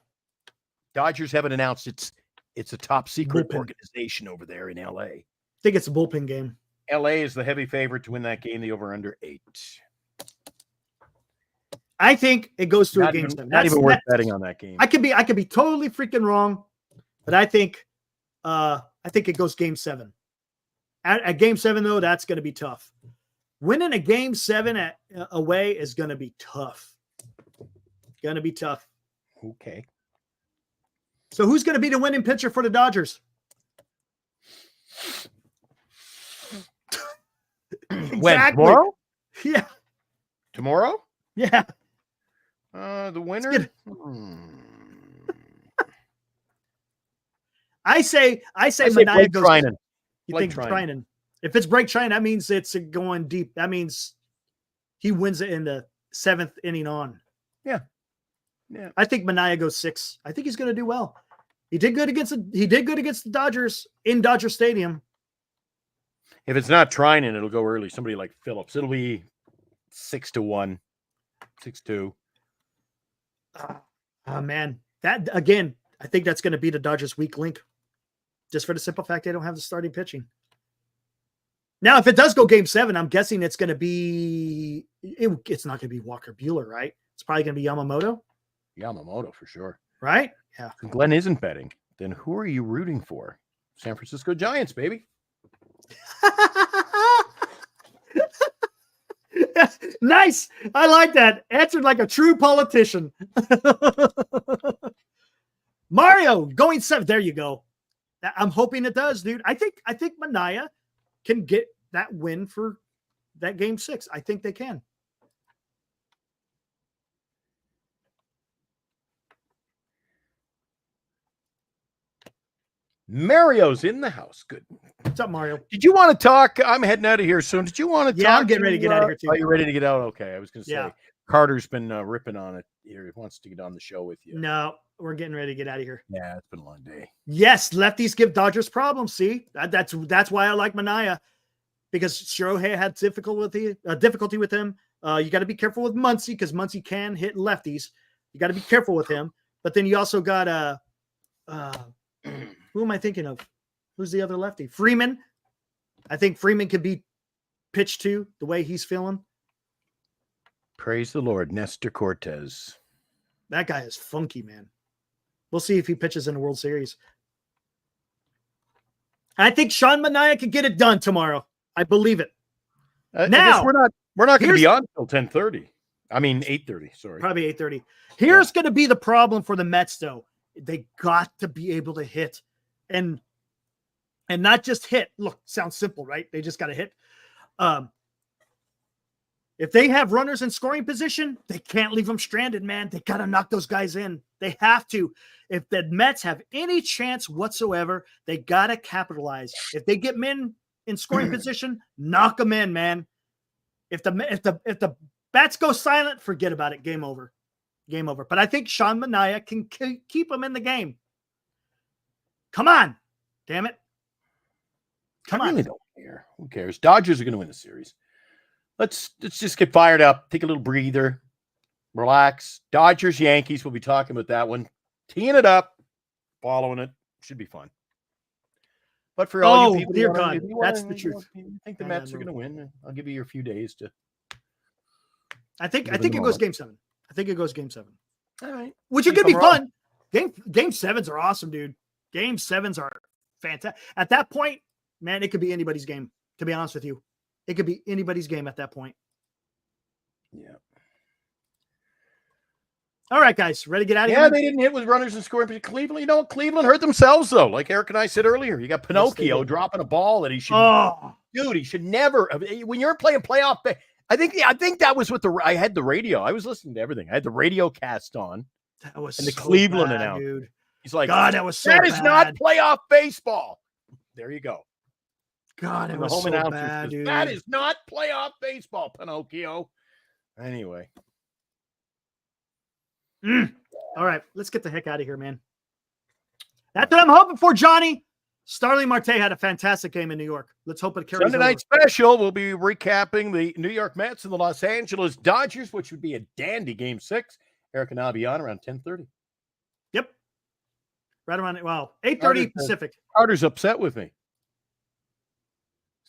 Dodgers haven't announced it's a top secret organization over there in LA. I think it's a bullpen game. LA is the heavy favorite to win that game, the over under 8. I think it goes to a game 7. Not even worth betting on that game. I could be totally freaking wrong, but I think it goes game 7. At game 7, though, that's going to be tough. Winning a game 7 away is going to be tough. Going to be tough. Okay. So who's going to be the winning pitcher for the Dodgers? Exactly. When? Tomorrow? Yeah. Tomorrow? Yeah. The winner? I say Manaea goes. Trinan. You think Trinan? If it's Blake Trinan, that means it's going deep. That means he wins it in the 7th inning on. Yeah. Yeah. I think Manaea goes 6. I think he's going to do well. He did good against the Dodgers in Dodger Stadium. If it's not Trinan, it'll go early. Somebody like Phillips. It'll be 6-1, 6-2. Man, that again, I think that's going to be the Dodgers' weak link. Just for the simple fact they don't have the starting pitching. Now, if it does go game 7, I'm guessing it's going to be it's not going to be Walker Buehler, right? It's probably going to be Yamamoto. Yamamoto for sure. Right? Yeah. If Glenn isn't betting, then who are you rooting for? San Francisco Giants, baby. Nice. I like that. Answered like a true politician. Mario going 7. There you go. I'm hoping it does, dude. I think Manaea can get that win for that game 6. I think they can. Mario's in the house. Good. What's up, Mario? Did you want to talk? I'm heading out of here soon. Did you want to talk? Yeah, I'm getting ready to get out of here too. Are you ready to get out? Okay. I was going to say, Carter's been ripping on it. here wants to get on the show with you. No, we're getting ready to get out of here. Yeah, it's been a long day. Yes, lefties give Dodgers problems. See, that's why I like Manaea, because Shohei had difficulty with him. You got to be careful with Muncy because Muncy can hit lefties. You got to be careful with him. But then you also got who am I thinking of? Who's the other lefty? Freeman. I think Freeman could be pitched to the way he's feeling. Praise the Lord, Nestor Cortez. That guy is funky, man. We'll see if he pitches in the World Series. I think Sean Manaea could get it done tomorrow. I believe it. Now we're not going to be on until 10:30. I mean 8:30. Sorry, probably 8:30. Here's going to be the problem for the Mets, though. They got to be able to hit, and not just hit. Look, sounds simple, right? They just got to hit. If they have runners in scoring position, they can't leave them stranded, man. They got to knock those guys in. They have to. If the Mets have any chance whatsoever, they got to capitalize. If they get men in scoring position, knock them in, man. If the bats go silent, forget about it. Game over. Game over. But I think Sean Manaea can keep them in the game. Come on. Damn it. Come on. I really don't care. Who cares? Dodgers are going to win the series. Let's just get fired up. Take a little breather. Relax. Dodgers, Yankees. We'll be talking about that one. Teeing it up. Following it. Should be fun. But for all you people, dear God, that's the truth. You think the Mets are going to win? I'll give you a few days to. I think it goes Game 7. I think it goes Game 7. All right. Which is going to be fun. Game 7s are awesome, dude. Game 7s are fantastic. At that point, man, it could be anybody's game, to be honest with you. It could be anybody's game at that point. Yeah. All right, guys. Ready to get out of here? Yeah, they didn't hit with runners and scoring. But Cleveland, Cleveland hurt themselves, though. Like Eric and I said earlier, you got Pinocchio dropping a ball that he should. Oh. Dude, he should never. When you're playing playoff, I think that was with I had the radio. I was listening to everything. I had the radio cast on. That was and the so Cleveland bad, announced. Dude. He's like, God, that was so that bad. is not playoff baseball. There you go. God, it was so bad, dude. That is not playoff baseball, Pinocchio. Anyway. All right, let's get the heck out of here, man. That's what I'm hoping for, Johnny. Starling Marte had a fantastic game in New York. Let's hope it carries Sunday night special. We'll be recapping the New York Mets and the Los Angeles Dodgers, which would be a dandy Game 6. Eric and I'll be on around 10:30. Yep. Right around 8:30 Pacific. Carter's upset with me.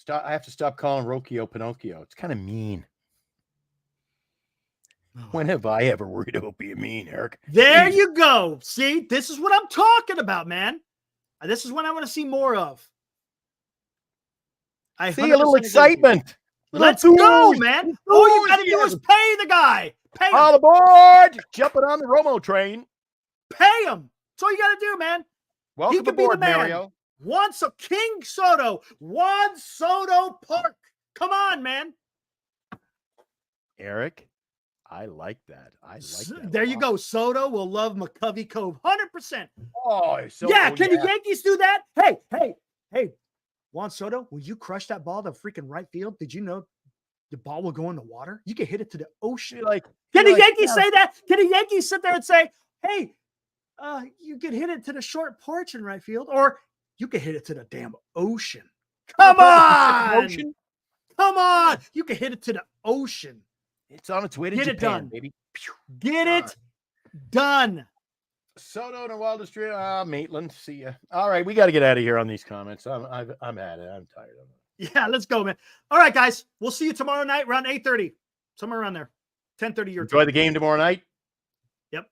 I have to stop calling Rocchio Pinocchio. It's kind of mean. When have I ever worried about being mean, Eric? There you go. See, this is what I'm talking about, man. This is what I want to see more of. I see a little excitement. Let's go, man. All you got to do is pay the guy. Pay him. All aboard. Jumping on the Romo train. Pay him. That's all you got to do, man. Welcome aboard, Mario. King Soto. Juan Soto Park. Come on, man. Eric, I like that. I like that. There you go. Soto will love McCovey Cove 100%. Oh, so can the Yankees do that? Hey. Juan Soto, will you crush that ball to freaking right field? Did you know the ball will go in the water? You can hit it to the ocean. Can the Yankees say that? Can the Yankees sit there and say, hey, you could hit it to the short porch in right field, or you could hit it to the damn ocean. Come on. Come on. You can hit it to the ocean. It's on its way to Japan, baby. Get it done. Soto and Wildest Street. Maitland. See ya. All right, we got to get out of here on these comments. I'm at it. I'm tired of it. Yeah, let's go, man. All right, guys. We'll see you tomorrow night around 8:30. Somewhere around there. 10:30 your time. Enjoy the game tomorrow night. Yep.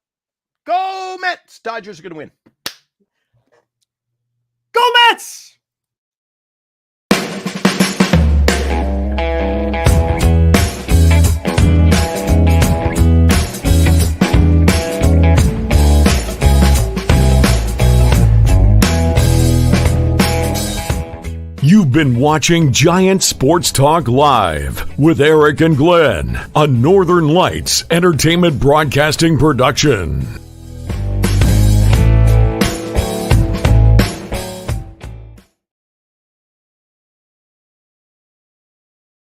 Go Mets. Dodgers are going to win. Go Mets! You've been watching Giant Sports Talk Live with Eric and Glenn, a Northern Lights Entertainment Broadcasting production.